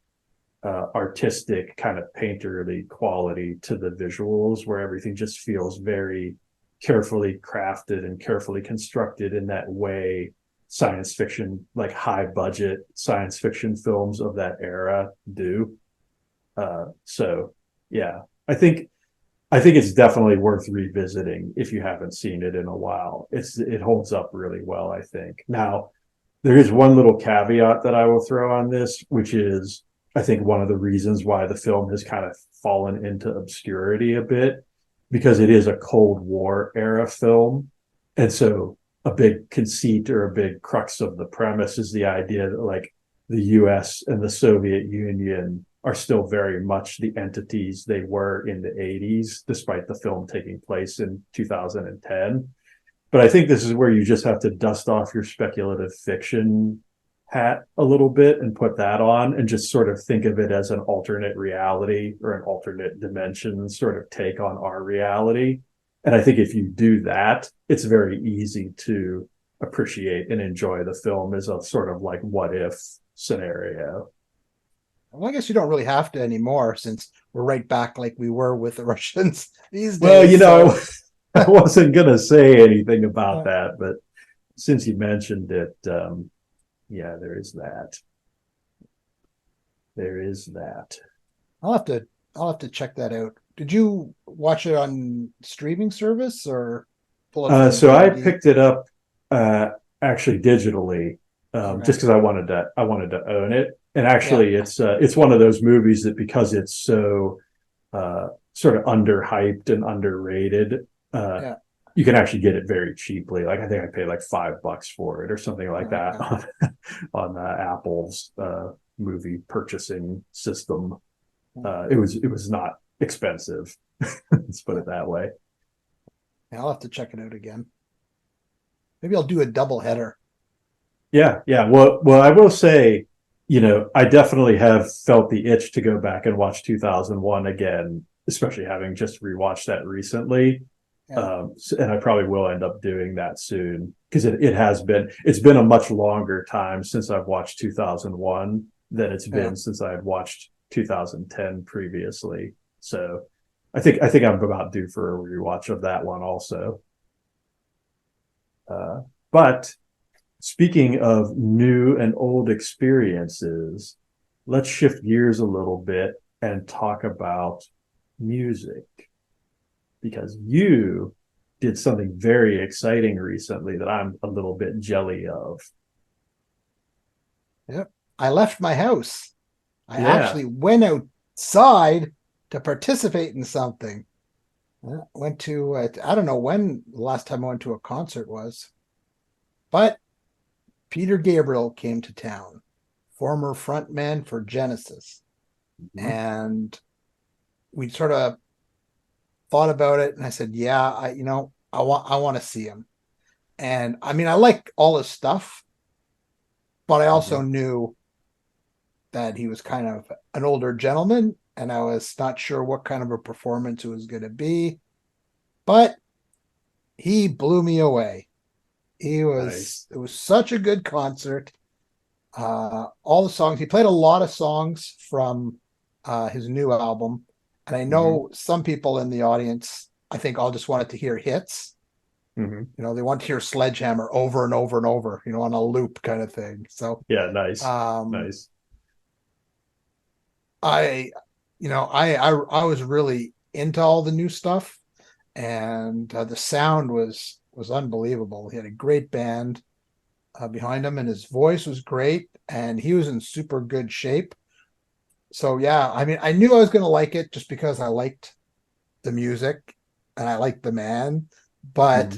artistic kind of painterly quality to the visuals where everything just feels very carefully crafted and carefully constructed in that way science fiction, like high budget science fiction films of that era do. So yeah, I think it's definitely worth revisiting if you haven't seen it in a while. It holds up really well, I think. Now, there is one little caveat that I will throw on this, which is I think one of the reasons why the film has kind of fallen into obscurity a bit, because it is a Cold War era film. And so a big conceit or a big crux of the premise is the idea that like the US and the Soviet Union are still very much the entities they were in the 80s, despite the film taking place in 2010. But I think this is where you just have to dust off your speculative fiction hat a little bit and put that on and just sort of think of it as an alternate reality or an alternate dimension sort of take on our reality. And I think if you do that, it's very easy to appreciate and enjoy the film as a sort of like what if scenario. Well, I guess you don't really have to anymore since we're right back like we were with the Russians these days. Well, you know, I wasn't going to say anything about that, but since you mentioned it, yeah, there is that. There is that. I'll have to check that out. Did you watch it on streaming service or pull it? So I picked it up actually digitally, just because I wanted to own it. And actually, it's one of those movies that because it's so sort of underhyped and underrated, you can actually get it very cheaply. Like I think I paid like $5 for it or something like that on Apple's movie purchasing system. It was not expensive. Let's put it that way. I'll have to check it out again. Maybe I'll do a double header. Yeah. Well, I will say, you know, I definitely have felt the itch to go back and watch 2001 again, especially having just rewatched that recently. And I probably will end up doing that soon because it's been a much longer time since I've watched 2001 than it's been since I had watched 2010 previously. So I think I'm about due for a rewatch of that one also. But speaking of new and old experiences, let's shift gears a little bit and talk about music. Because you did something very exciting recently that I'm a little bit jelly of. Yep. I left my house. I actually went outside to participate in something. Went to, I don't know when the last time I went to a concert was, but Peter Gabriel came to town, former frontman for Genesis. Mm-hmm. And we sort of thought about it and I said, I want to see him. And I mean, I like all his stuff, but I also knew that he was kind of an older gentleman and I was not sure what kind of a performance it was going to be, but he blew me away. It was such a good concert. All the songs, he played a lot of songs from his new album. And I know some people in the audience, I think all just wanted to hear hits. Mm-hmm. You know, they want to hear Sledgehammer over and over and over, you know, on a loop kind of thing. So nice. Nice. I was really into all the new stuff, and the sound was unbelievable. He had a great band behind him, and his voice was great, and he was in super good shape. So I mean, I knew I was going to like it just because I liked the music and I liked the man, but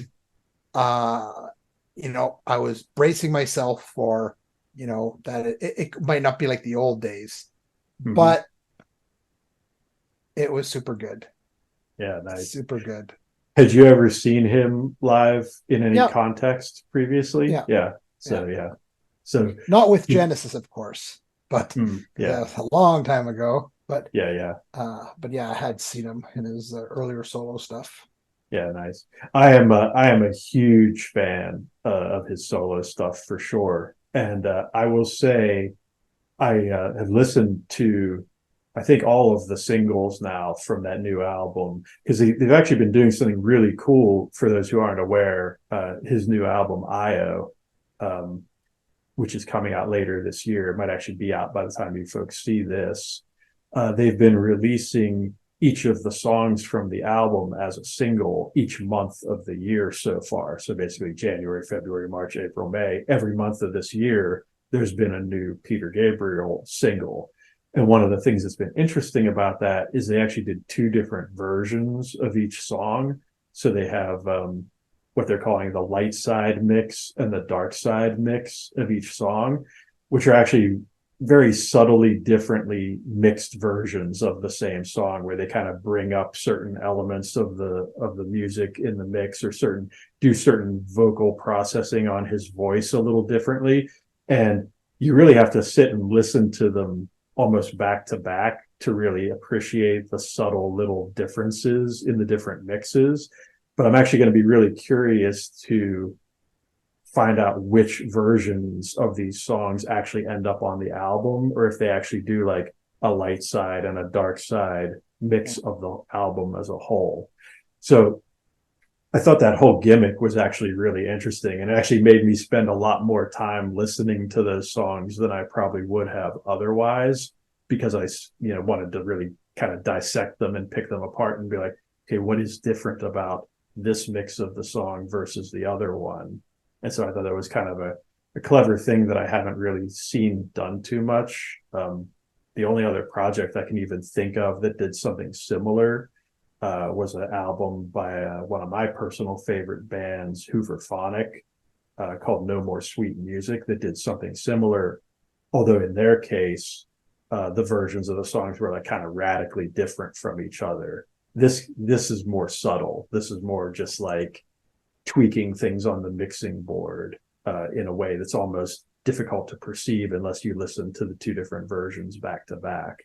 you know, I was bracing myself for, you know, that it might not be like the old days, but it was super good. Yeah, nice. Super good. Had you ever seen him live in any context previously? So not with Genesis, of course. But a long time ago. But I had seen him in his earlier solo stuff. Yeah, nice. I am a huge fan of his solo stuff for sure, and I will say I have listened to I think all of the singles now from that new album because they've actually been doing something really cool for those who aren't aware. His new album IO which is coming out later this year. It might actually be out by the time you folks see this. They've been releasing each of the songs from the album as a single each month of the year so far. So basically January, February, March, April, May, every month of this year, there's been a new Peter Gabriel single. And one of the things that's been interesting about that is they actually did two different versions of each song. So they have what they're calling the light side mix and the dark side mix of each song, which are actually very subtly differently mixed versions of the same song, where they kind of bring up certain elements of the music in the mix, or do certain vocal processing on his voice a little differently. And you really have to sit and listen to them almost back to back to really appreciate the subtle little differences in the different mixes. But I'm actually going to be really curious to find out which versions of these songs actually end up on the album, or if they actually do like a light side and a dark side mix of the album as a whole. So I thought that whole gimmick was actually really interesting, and it actually made me spend a lot more time listening to those songs than I probably would have otherwise, because I, wanted to really kind of dissect them and pick them apart and be like, okay, what is different about this mix of the song versus the other one? And so I thought that was kind of a clever thing that I haven't really seen done too much. The only other project I can even think of that did something similar was an album by one of my personal favorite bands, Hooverphonic, called No More Sweet Music, that did something similar, although in their case, the versions of the songs were like kind of radically different from each other. This is more subtle. This is more just like tweaking things on the mixing board in a way that's almost difficult to perceive unless you listen to the two different versions back to back.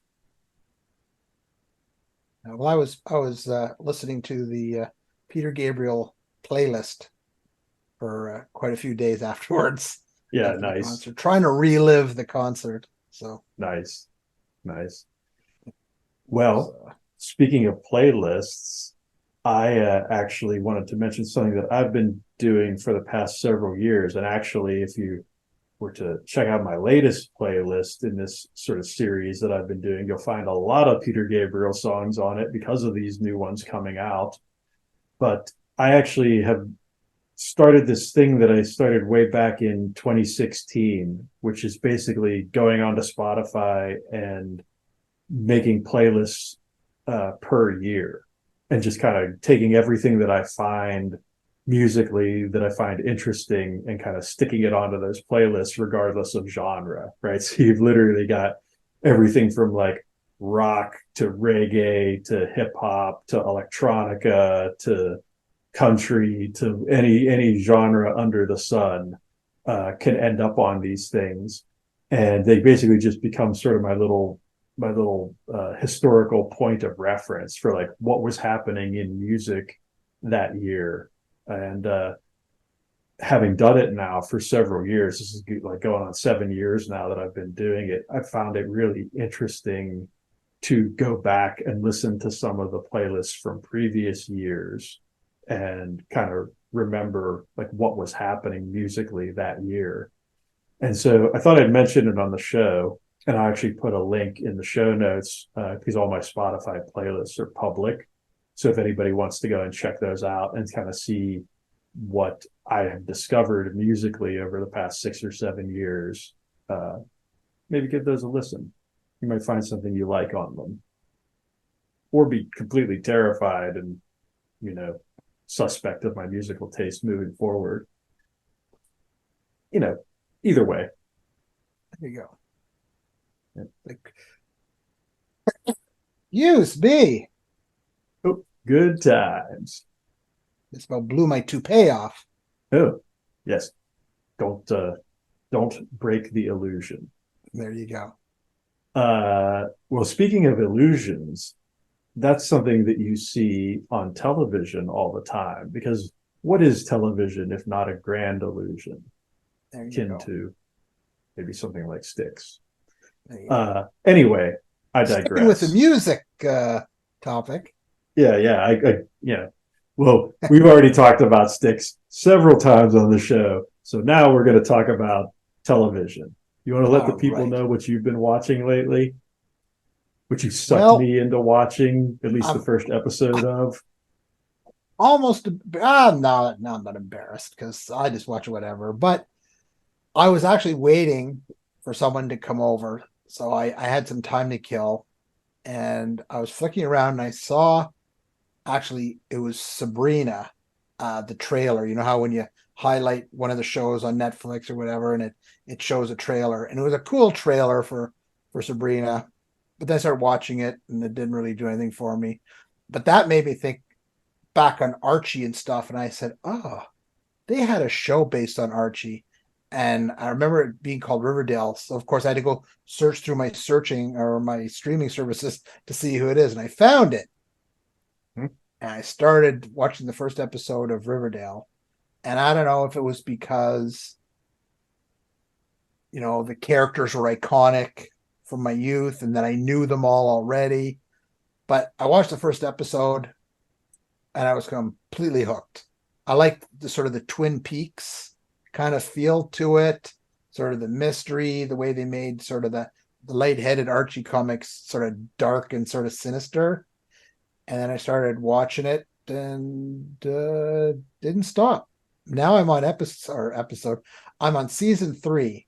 Well, I was listening to the Peter Gabriel playlist for quite a few days afterwards. Yeah, after nice. The concert, trying to relive the concert. So nice. Well, speaking of playlists, I actually wanted to mention something that I've been doing for the past several years. And actually, if you were to check out my latest playlist in this sort of series that I've been doing, you'll find a lot of Peter Gabriel songs on it because of these new ones coming out. But I actually have started this thing that I started way back in 2016, which is basically going onto Spotify and making playlists per year, and just kind of taking everything that I find musically that I find interesting and kind of sticking it onto those playlists regardless of genre, right? So you've literally got everything from like rock to reggae to hip hop to electronica to country to any genre under the sun can end up on these things. And they basically just become sort of my little historical point of reference for like what was happening in music that year. And having done it now for several years, this is like going on 7 years now that I've been doing it, I found it really interesting to go back and listen to some of the playlists from previous years and kind of remember like what was happening musically that year. And so I thought I'd mention it on the show. And I actually put a link in the show notes because all my Spotify playlists are public. So if anybody wants to go and check those out and kind of see what I have discovered musically over the past 6 or 7 years, maybe give those a listen. You might find something you like on them. Or be completely terrified and, suspect of my musical taste moving forward. Either way. There you go. Like, use me. Oh, good times. This about blew my toupee off. Oh, yes. Don't break the illusion. There you go. Well, speaking of illusions, that's something that you see on television all the time, because what is television if not a grand illusion akin to maybe something like Styx? Anyway, I digress. Sticking with the music topic. Yeah. Well, we've already talked about Styx several times on the show, So now we're going to talk about television. You want to let the All people right. know what you've been watching lately? Which you sucked Well, me into watching, at least the I'm first episode of. almost no, I'm not embarrassed because I just watch whatever. But I was actually waiting for someone to come over, so I had some time to kill, and I was flicking around and I saw actually it was Sabrina, the trailer. You know how when you highlight one of the shows on Netflix or whatever, and it shows a trailer, and it was a cool trailer for Sabrina. But then I started watching it, and it didn't really do anything for me. But that made me think back on Archie and stuff, and I said, "Oh, they had a show based on Archie." And I remember it being called Riverdale. So of course I had to go search through my searching or my streaming services to see who it is. And I found it. Hmm. And I started watching the first episode of Riverdale. And I don't know if it was because, the characters were iconic from my youth and that I knew them all already. But I watched the first episode and I was completely hooked. I liked the sort of the Twin Peaks kind of feel to it, sort of the mystery, the way they made sort of the lightheaded Archie comics sort of dark and sort of sinister. And then I started watching it and didn't stop. Now I'm on episode. I'm on season 3.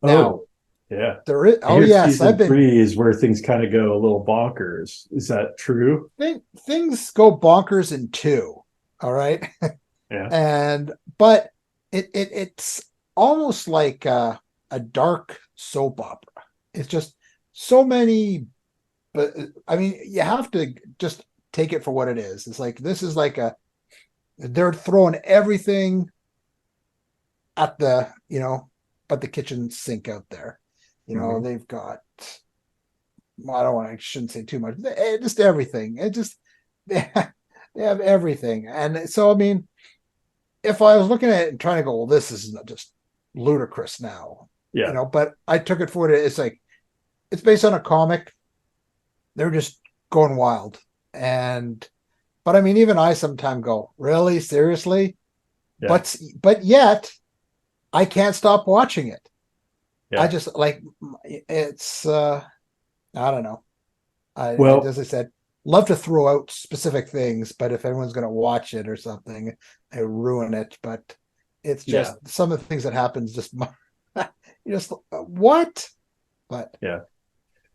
Now, Oh, yeah. there is. I Oh hear yes, season 3 is where things kind of go a little bonkers. Is that true? Things go bonkers in 2. All right. Yeah. But it's almost like a dark soap opera. It's just so many, but I mean, you have to just take it for what it is. It's like this is like they're throwing everything at but the kitchen sink out there. They've got. Well, I shouldn't say too much. Just everything. They have everything, and so I mean. If I was looking at it and trying to go, well, this is just ludicrous now, Yeah. but I took it for what it is. Like, it's based on a comic. They're just going wild. But I mean, even I sometimes go, really, seriously? Yeah. But yet I can't stop watching it. Yeah. I just it's, I don't know. Well, As I said, love to throw out specific things, but if everyone's going to watch it or something, I ruin it. But it's just some of the things that happens. Just you just what? But yeah.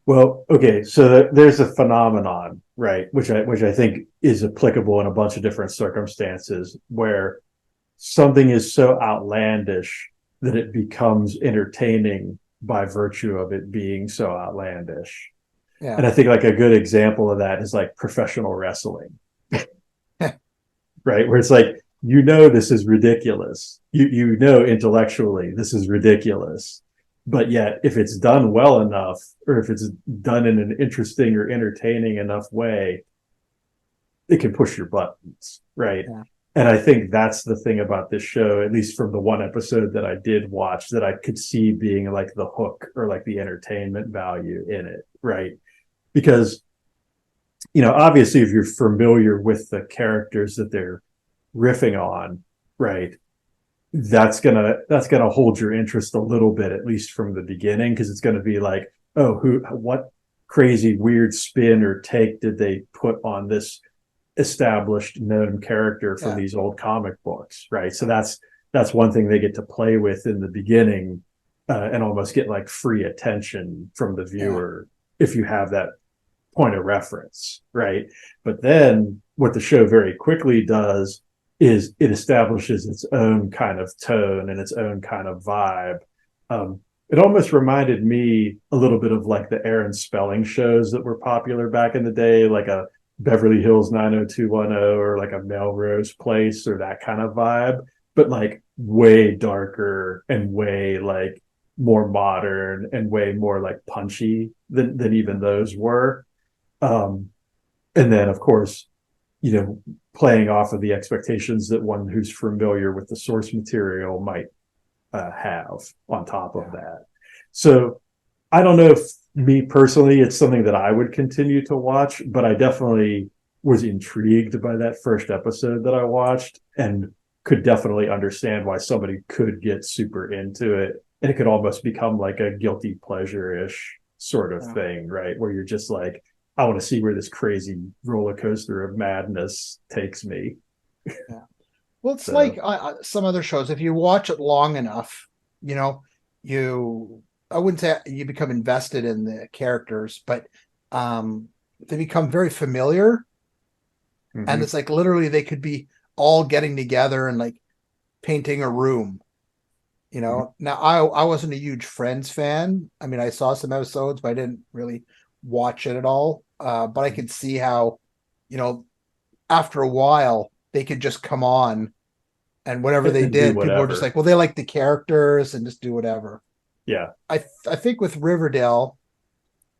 Well, okay. So there's a phenomenon, right? Which I think is applicable in a bunch of different circumstances where something is so outlandish that it becomes entertaining by virtue of it being so outlandish. yeah, And I think like a good example of that is like professional wrestling, right? Where it's like, this is ridiculous. Intellectually, this is ridiculous. But yet if it's done well enough, or if it's done in an interesting or entertaining enough way, it can push your buttons, right? Yeah. And I think that's the thing about this show, at least from the one episode that I did watch, that I could see being like the hook or like the entertainment value in it, right? Because, obviously if you're familiar with the characters that they're riffing on, right, that's gonna hold your interest a little bit, at least from the beginning, because it's gonna be like, oh, what crazy weird spin or take did they put on this established known character from these old comic books, right? So that's one thing they get to play with in the beginning, and almost get like free attention from the viewer if you have that point of reference, right? But then what the show very quickly does is it establishes its own kind of tone and its own kind of vibe. It almost reminded me a little bit of like the Aaron Spelling shows that were popular back in the day, like a Beverly Hills 90210 or like a Melrose Place or that kind of vibe, but like way darker and way like more modern and way more like punchy than even those were. And then of course, playing off of the expectations that one who's familiar with the source material might have on top of that. So I don't know if me personally, it's something that I would continue to watch, but I definitely was intrigued by that first episode that I watched and could definitely understand why somebody could get super into it. And it could almost become like a guilty pleasure-ish sort of thing, right? Where you're just like, I want to see where this crazy roller coaster of madness takes me. Yeah. Well, it's like some other shows. If you watch it long enough, I wouldn't say you become invested in the characters, but they become very familiar. Mm-hmm. And it's like literally they could be all getting together and like painting a room. Mm-hmm. Now I wasn't a huge Friends fan. I mean, I saw some episodes, but I didn't really watch it at all. But I could see how, after a while they could just come on and whatever they did, people were just like, well, they like the characters and just do whatever. Yeah. I think with Riverdale,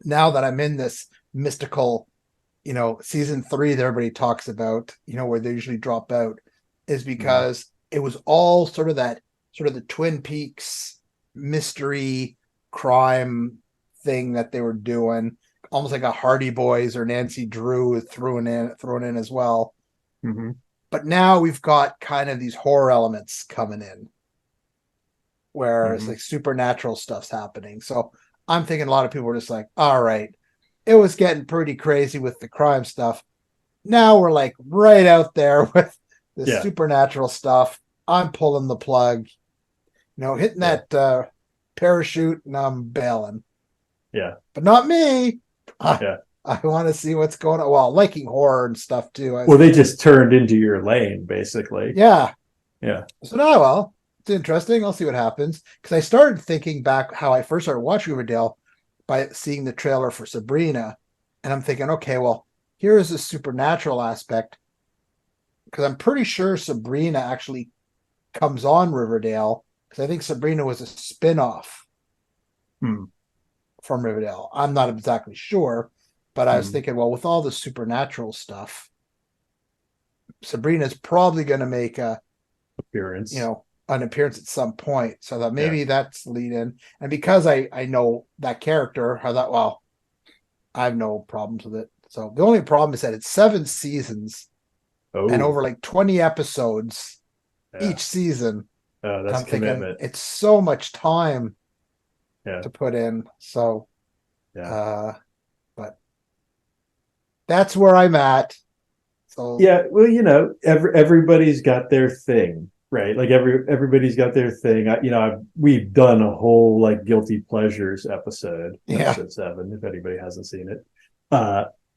now that I'm in this mystical, season 3 that everybody talks about, where they usually drop out, is because it was all sort of the Twin Peaks mystery crime thing that they were doing, almost like a Hardy Boys or Nancy Drew thrown in as well. Mm-hmm. But now we've got kind of these horror elements coming in, where it's like supernatural stuff's happening. So I'm thinking a lot of people were just like, all right, it was getting pretty crazy with the crime stuff. Now we're like right out there with the supernatural stuff. I'm pulling the plug, hitting that parachute, and I'm bailing. Yeah. But not me. I want to see what's going on. Well, liking horror and stuff too. They just turned into your lane, basically. Yeah. Yeah. So now, well, it's interesting. I'll see what happens. Because I started thinking back how I first started watching Riverdale by seeing the trailer for Sabrina. And I'm thinking, okay, well, here is the supernatural aspect. Because I'm pretty sure Sabrina actually comes on Riverdale. Because I think Sabrina was a spin-off from Riverdale. I'm not exactly sure. But I was thinking, well, with all the supernatural stuff, Sabrina's probably going to make an appearance at some point. So I thought maybe that's lead in. And because I know that character, I thought, well, I have no problems with it. So the only problem is that it's 7 seasons and over like 20 episodes each season. That's commitment. It's so much time to put in. So, but that's where I'm at. So well, everybody's got their thing, right? Like everybody's got their thing. We've done a whole like guilty pleasures episode 7, if anybody hasn't seen it,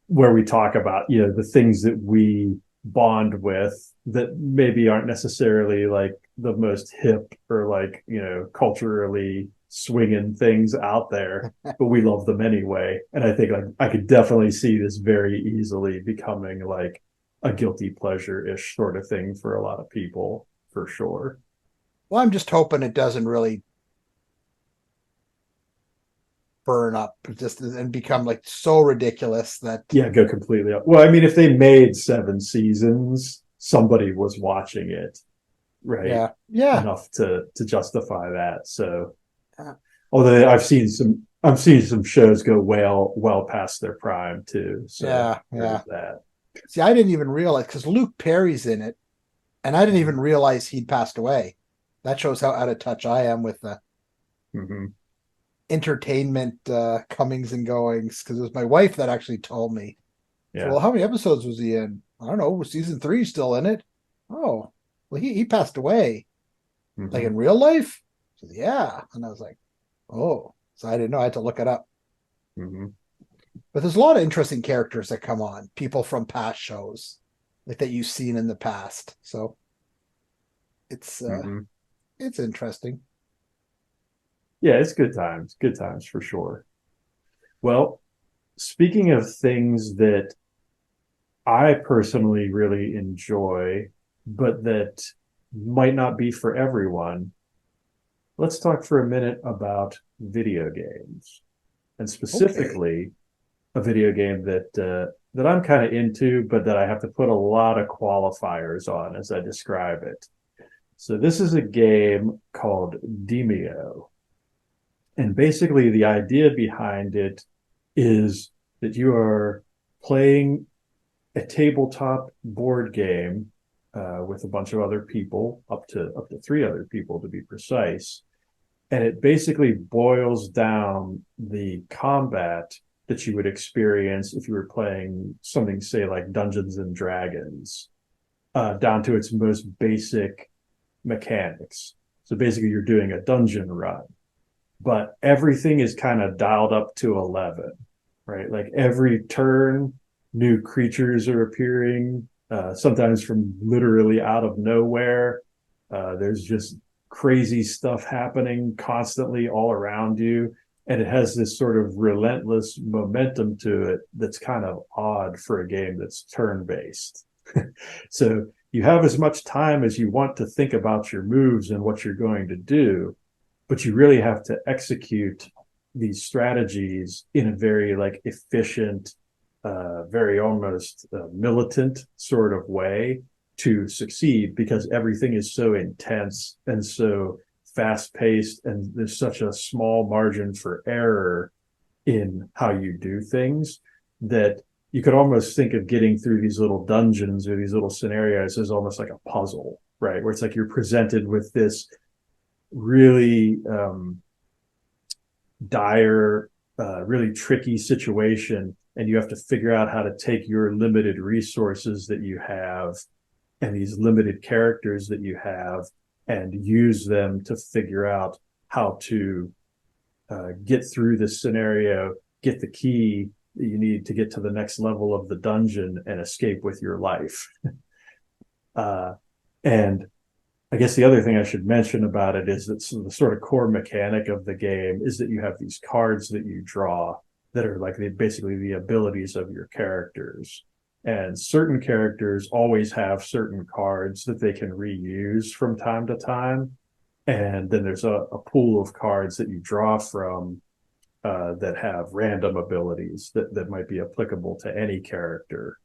where we talk about the things that we bond with that maybe aren't necessarily like the most hip or like culturally swinging things out there, but we love them anyway. And I think like I could definitely see this very easily becoming like a guilty pleasure-ish sort of thing for a lot of people, for sure. Well, I'm just hoping it doesn't really burn up and become like so ridiculous that go completely up. Well, I mean, if they made 7 seasons, somebody was watching it, right? Yeah. Enough to justify that. So although I've seen some shows go well past their prime too. So that. See, I didn't even realize, because Luke Perry's in it, and I didn't even realize he'd passed away. That shows how out of touch I am with the entertainment comings and goings, because it was my wife that actually told me. Yeah. So, well, how many episodes was he in? I don't know. Was season 3 still in it? Oh, well, he passed away. Like in real life? Said, yeah. And I was like, oh. So I didn't know. I had to look it up. But there's a lot of interesting characters that come on, people from past shows, like that you've seen in the past. So it's interesting. Yeah, it's good times for sure. Well, speaking of things that I personally really enjoy, but that might not be for everyone, let's talk for a minute about video games, and specifically a video game that I'm kind of into, but that I have to put a lot of qualifiers on as I describe it. So this is a game called DEMEO. And basically the idea behind it is that you are playing a tabletop board game with a bunch of other people, up to 3 other people to be precise. And it basically boils down the combat that you would experience if you were playing something, say, like Dungeons and Dragons, down to its most basic mechanics. So basically, you're doing a dungeon run, but everything is kind of dialed up to 11, right? Like every turn, new creatures are appearing, sometimes from literally out of nowhere. There's just crazy stuff happening constantly all around you. And it has this sort of relentless momentum to it that's kind of odd for a game that's turn-based. So you have as much time as you want to think about your moves and what you're going to do, but you really have to execute these strategies in a very like efficient, very almost militant sort of way to succeed, because everything is so intense and so fast paced, and there's such a small margin for error in how you do things that you could almost think of getting through these little dungeons or these little scenarios as almost like a puzzle, right? Where it's like you're presented with this really dire, really tricky situation, and you have to figure out how to take your limited resources that you have and these limited characters that you have and use them to figure out how to get through this scenario, get the key that you need to get to the next level of the dungeon and escape with your life. And I guess the other thing I should mention about it is that the sort of core mechanic of the game is that you have these cards that you draw that are like basically the abilities of your characters. And certain characters always have certain cards that they can reuse from time to time. And then there's a pool of cards that you draw from that have random abilities that might be applicable to any character.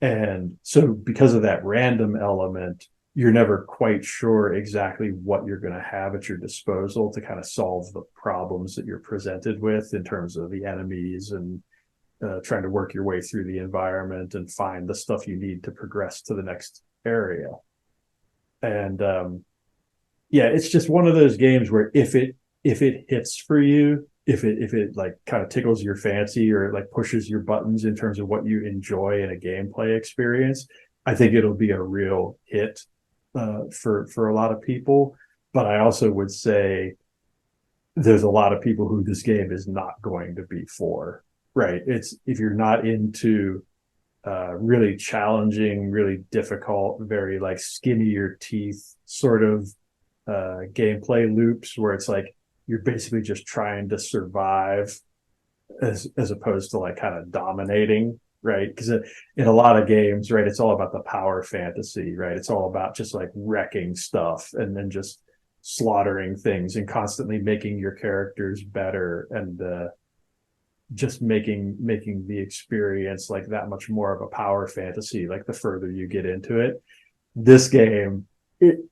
And so because of that random element, you're never quite sure exactly what you're going to have at your disposal to kind of solve the problems that you're presented with in terms of the enemies and trying to work your way through the environment and find the stuff you need to progress to the next area. And yeah, it's just one of those games where if it hits for you, if it like kind of tickles your fancy or like pushes your buttons in terms of what you enjoy in a gameplay experience, I think it'll be a real hit for a lot of people. But I also would say there's a lot of people who this game is not going to be for. Right. It's if you're not into really challenging, really difficult, very like skinny your teeth sort of gameplay loops where it's like you're basically just trying to survive as opposed to like kind of dominating, right? Because in a lot of games, right, it's all about the power fantasy, right? It's all about just like wrecking stuff and then just slaughtering things and constantly making your characters better and just making the experience like that much more of a power fantasy, like the further you get into it. This game,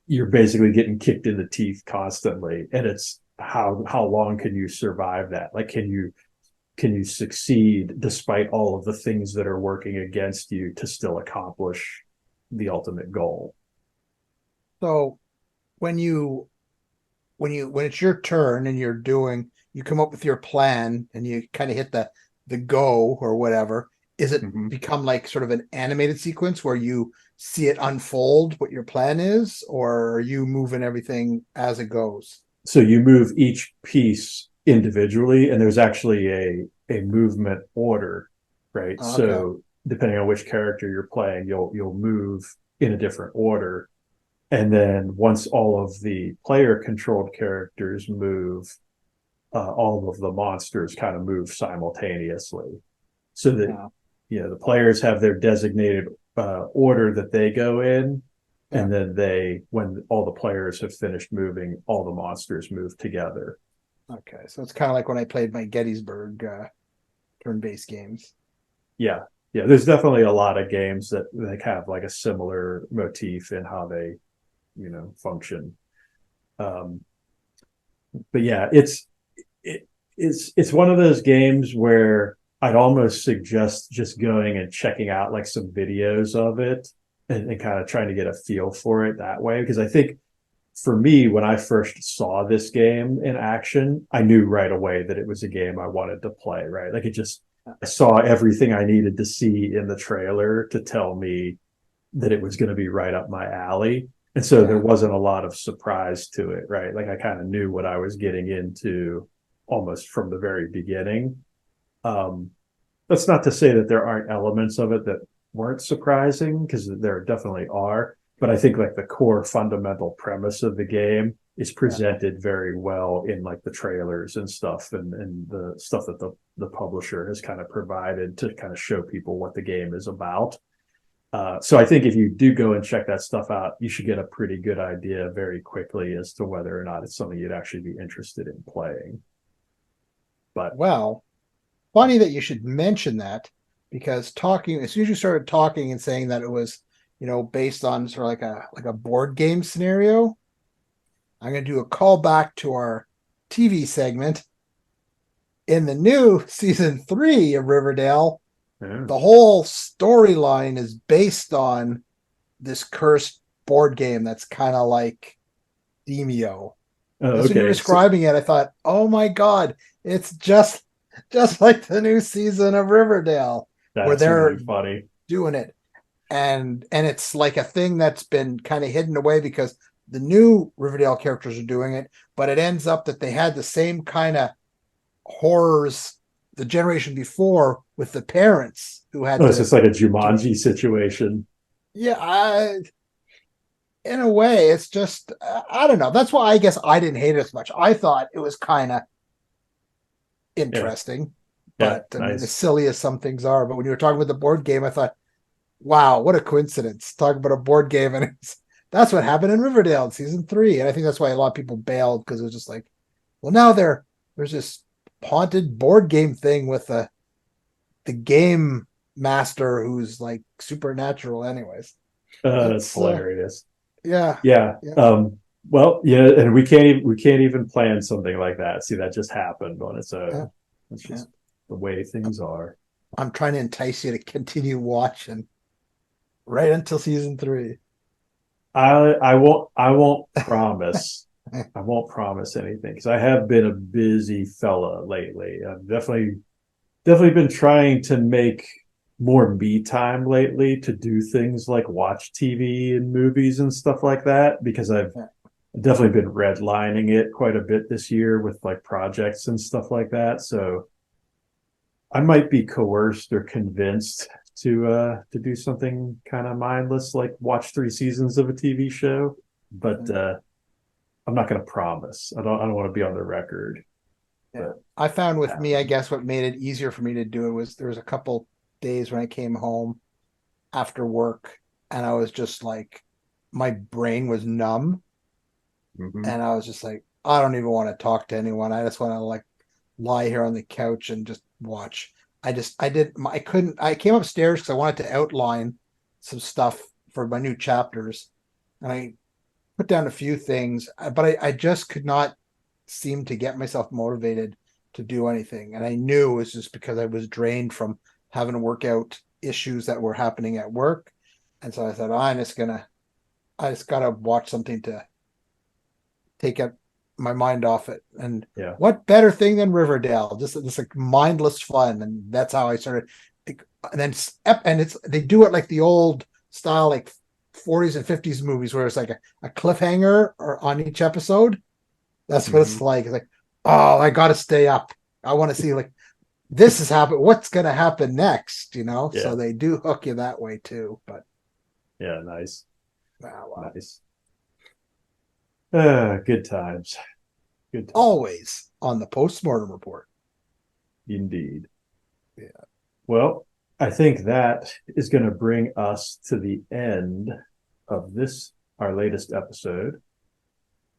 you're basically getting kicked in the teeth constantly, and it's how long can you survive that? Like can you succeed despite all of the things that are working against you to still accomplish the ultimate goal? So when it's your turn and you come up with your plan and you kind of hit the go or whatever, is it become like sort of an animated sequence where you see it unfold what your plan is, or are you moving everything as it goes? So you move each piece individually, and there's actually a movement order, right? Okay. So depending on which character you're playing, you'll move in a different order. And then once all of the player controlled characters move, all of the monsters kind of move simultaneously, so that the players have their designated order that they go in, and then when all the players have finished moving, all the monsters move together. Okay, so it's kind of like when I played my Gettysburg turn-based games. Yeah, there's definitely a lot of games that like have like a similar motif in how they function. But yeah, it's one of those games where I'd almost suggest just going and checking out like some videos of it and kind of trying to get a feel for it that way. Because I think for me, when I first saw this game in action, I knew right away that it was a game I wanted to play, right? Like I saw everything I needed to see in the trailer to tell me that it was going to be right up my alley. And so there wasn't a lot of surprise to it, right? Like I kind of knew what I was getting into almost from the very beginning. That's not to say that there aren't elements of it that weren't surprising, because there definitely are. But I think like the core fundamental premise of the game is presented very well in like the trailers and stuff, and the stuff that the publisher has kind of provided to kind of show people what the game is about. So I think if you do go and check that stuff out, you should get a pretty good idea very quickly as to whether or not it's something you'd actually be interested in playing. But well, funny that you should mention that, because as soon as you started talking and saying that it was, based on sort of like a board game scenario, I'm going to do a callback to our TV segment. In the new season 3 of Riverdale, the whole storyline is based on this cursed board game that's kind of like DEMEO. As when you were describing it, I thought, oh my God, it's just like the new season of Riverdale, where they're really funny doing it. And it's like a thing that's been kind of hidden away because the new Riverdale characters are doing it, but it ends up that they had the same kind of horrors the generation before with the parents who had it's just like a Jumanji situation. Yeah, in a way, it's just, I don't know. That's why I guess I didn't hate it as much. I thought it was kind of interesting, but I mean, as silly as some things are. But when you were talking about the board game, I thought, wow, what a coincidence. Talking about a board game, and that's what happened in Riverdale in season 3. And I think that's why a lot of people bailed, because it was just like, well, now there's this haunted board game thing with the game master who's like supernatural. Anyways, that's hilarious. Yeah. Well, yeah, and we can't even plan something like that. See, that just happened on its own. It's just the way things are. I'm trying to entice you to continue watching right until season 3. I won't promise. I won't promise anything, because I have been a busy fella lately. I've definitely been trying to make more me time lately to do things like watch TV and movies and stuff like that, because I've definitely been redlining it quite a bit this year with like projects and stuff like that. So I might be coerced or convinced to do something kind of mindless, like watch 3 seasons of a TV show, but I'm not going to promise. I don't want to be on the record. Yeah. I found with me, I guess what made it easier for me to do it was there was a couple days when I came home after work and I was just like, my brain was numb. And I was just like, I don't even want to talk to anyone. I just want to like lie here on the couch and just watch. I came upstairs because I wanted to outline some stuff for my new chapters. And I put down a few things, but I just could not seem to get myself motivated to do anything. And I knew it was just because I was drained from having to work out issues that were happening at work. And so I said, I just gotta watch something to take my mind off it. And what better thing than Riverdale? Just like mindless fun. And that's how I started. And they do it like the old style, like 40s and 50s movies, where it's like a cliffhanger or on each episode. That's what it's like. It's like, oh, I got to stay up. I want to see like this is happening. What's going to happen next? So they do hook you that way too. But nice. Wow. Nice. Good times. Good times. Always on the Postmortem Report. Indeed. Yeah. Well, I think that is going to bring us to the end of our latest episode.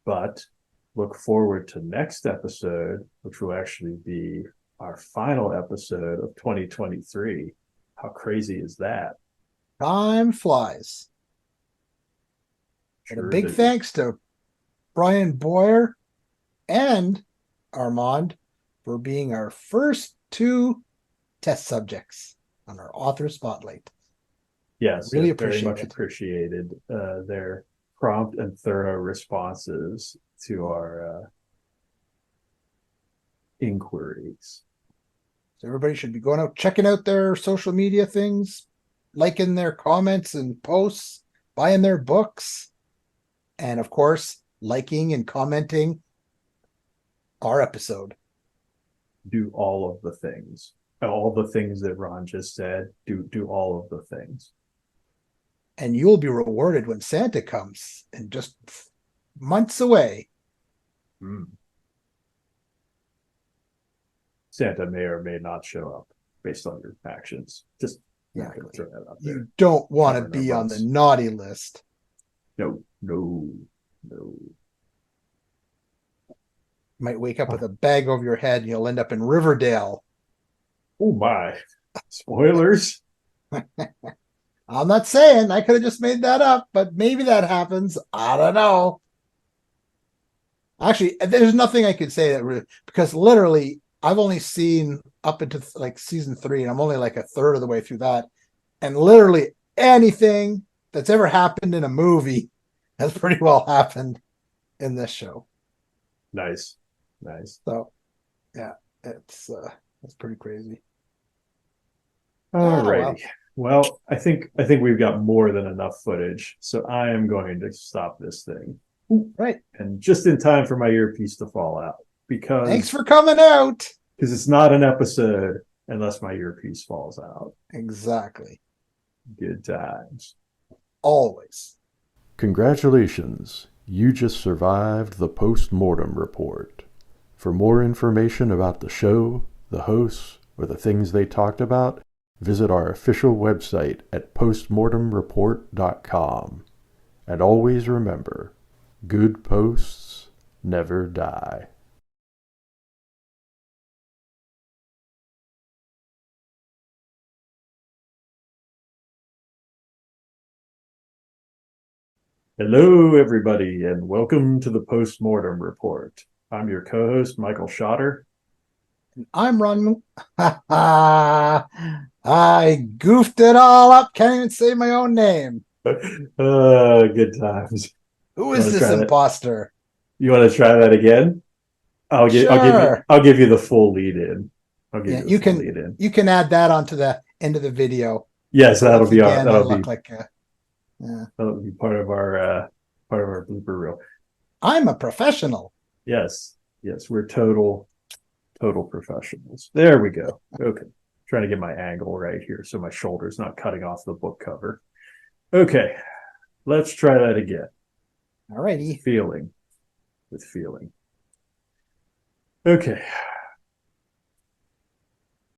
But look forward to next episode, which will actually be our final episode of 2023. How crazy is that? Time flies. And a big thanks to Brian Bowyer and Armand for being our first 2 test subjects on our author spotlight. Yes, Really very appreciate much it. appreciated their prompt and thorough responses to our inquiries. So everybody should be going out, checking out their social media things, liking their comments and posts, buying their books, and of course, liking and commenting our episode. Do all of the things. All the things that Ron just said. Do all of the things. And you'll be rewarded when Santa comes in just months away. Santa may or may not show up based on your actions. Just Exactly. throw that out there. You don't want to Covering be our on the butts. naughty list. No. You might wake up with a bag over your head and you'll end up in Riverdale. Oh my. Spoilers. I'm not saying I could have just made that up, but maybe that happens. I don't know. Actually, there's nothing I could say that really, because literally I've only seen up into like season 3, and I'm only like a third of the way through that. And literally anything that's ever happened in a movie has pretty well happened in this show. Nice. So yeah, it's pretty crazy. All righty. Well, I think we've got more than enough footage, so I am going to stop this thing. Right. And just in time for my earpiece to fall out, because Thanks for coming out. Because it's not an episode unless my earpiece falls out. Exactly. Good times. Always. Congratulations, you just survived the Post-Mortem Report. For more information about the show, the hosts, or the things they talked about, visit our official website at postmortemreport.com. And always remember, good posts never die. Hello, everybody, and welcome to the Post-Mortem Report. I'm your co-host, Michael Schotter. I'm Ron. I goofed it all up. Can't even say my own name. Good times. Who is this imposter? You want to try that again? I'll give you the full lead in. You can add that onto the end of the video. Yes, that'll be part of our blooper reel. I'm a professional. Yes, we're total professionals. There we go. Okay, trying to get my angle right here so my shoulder's not cutting off the book cover. Okay, let's try that again. All righty. With feeling. Okay,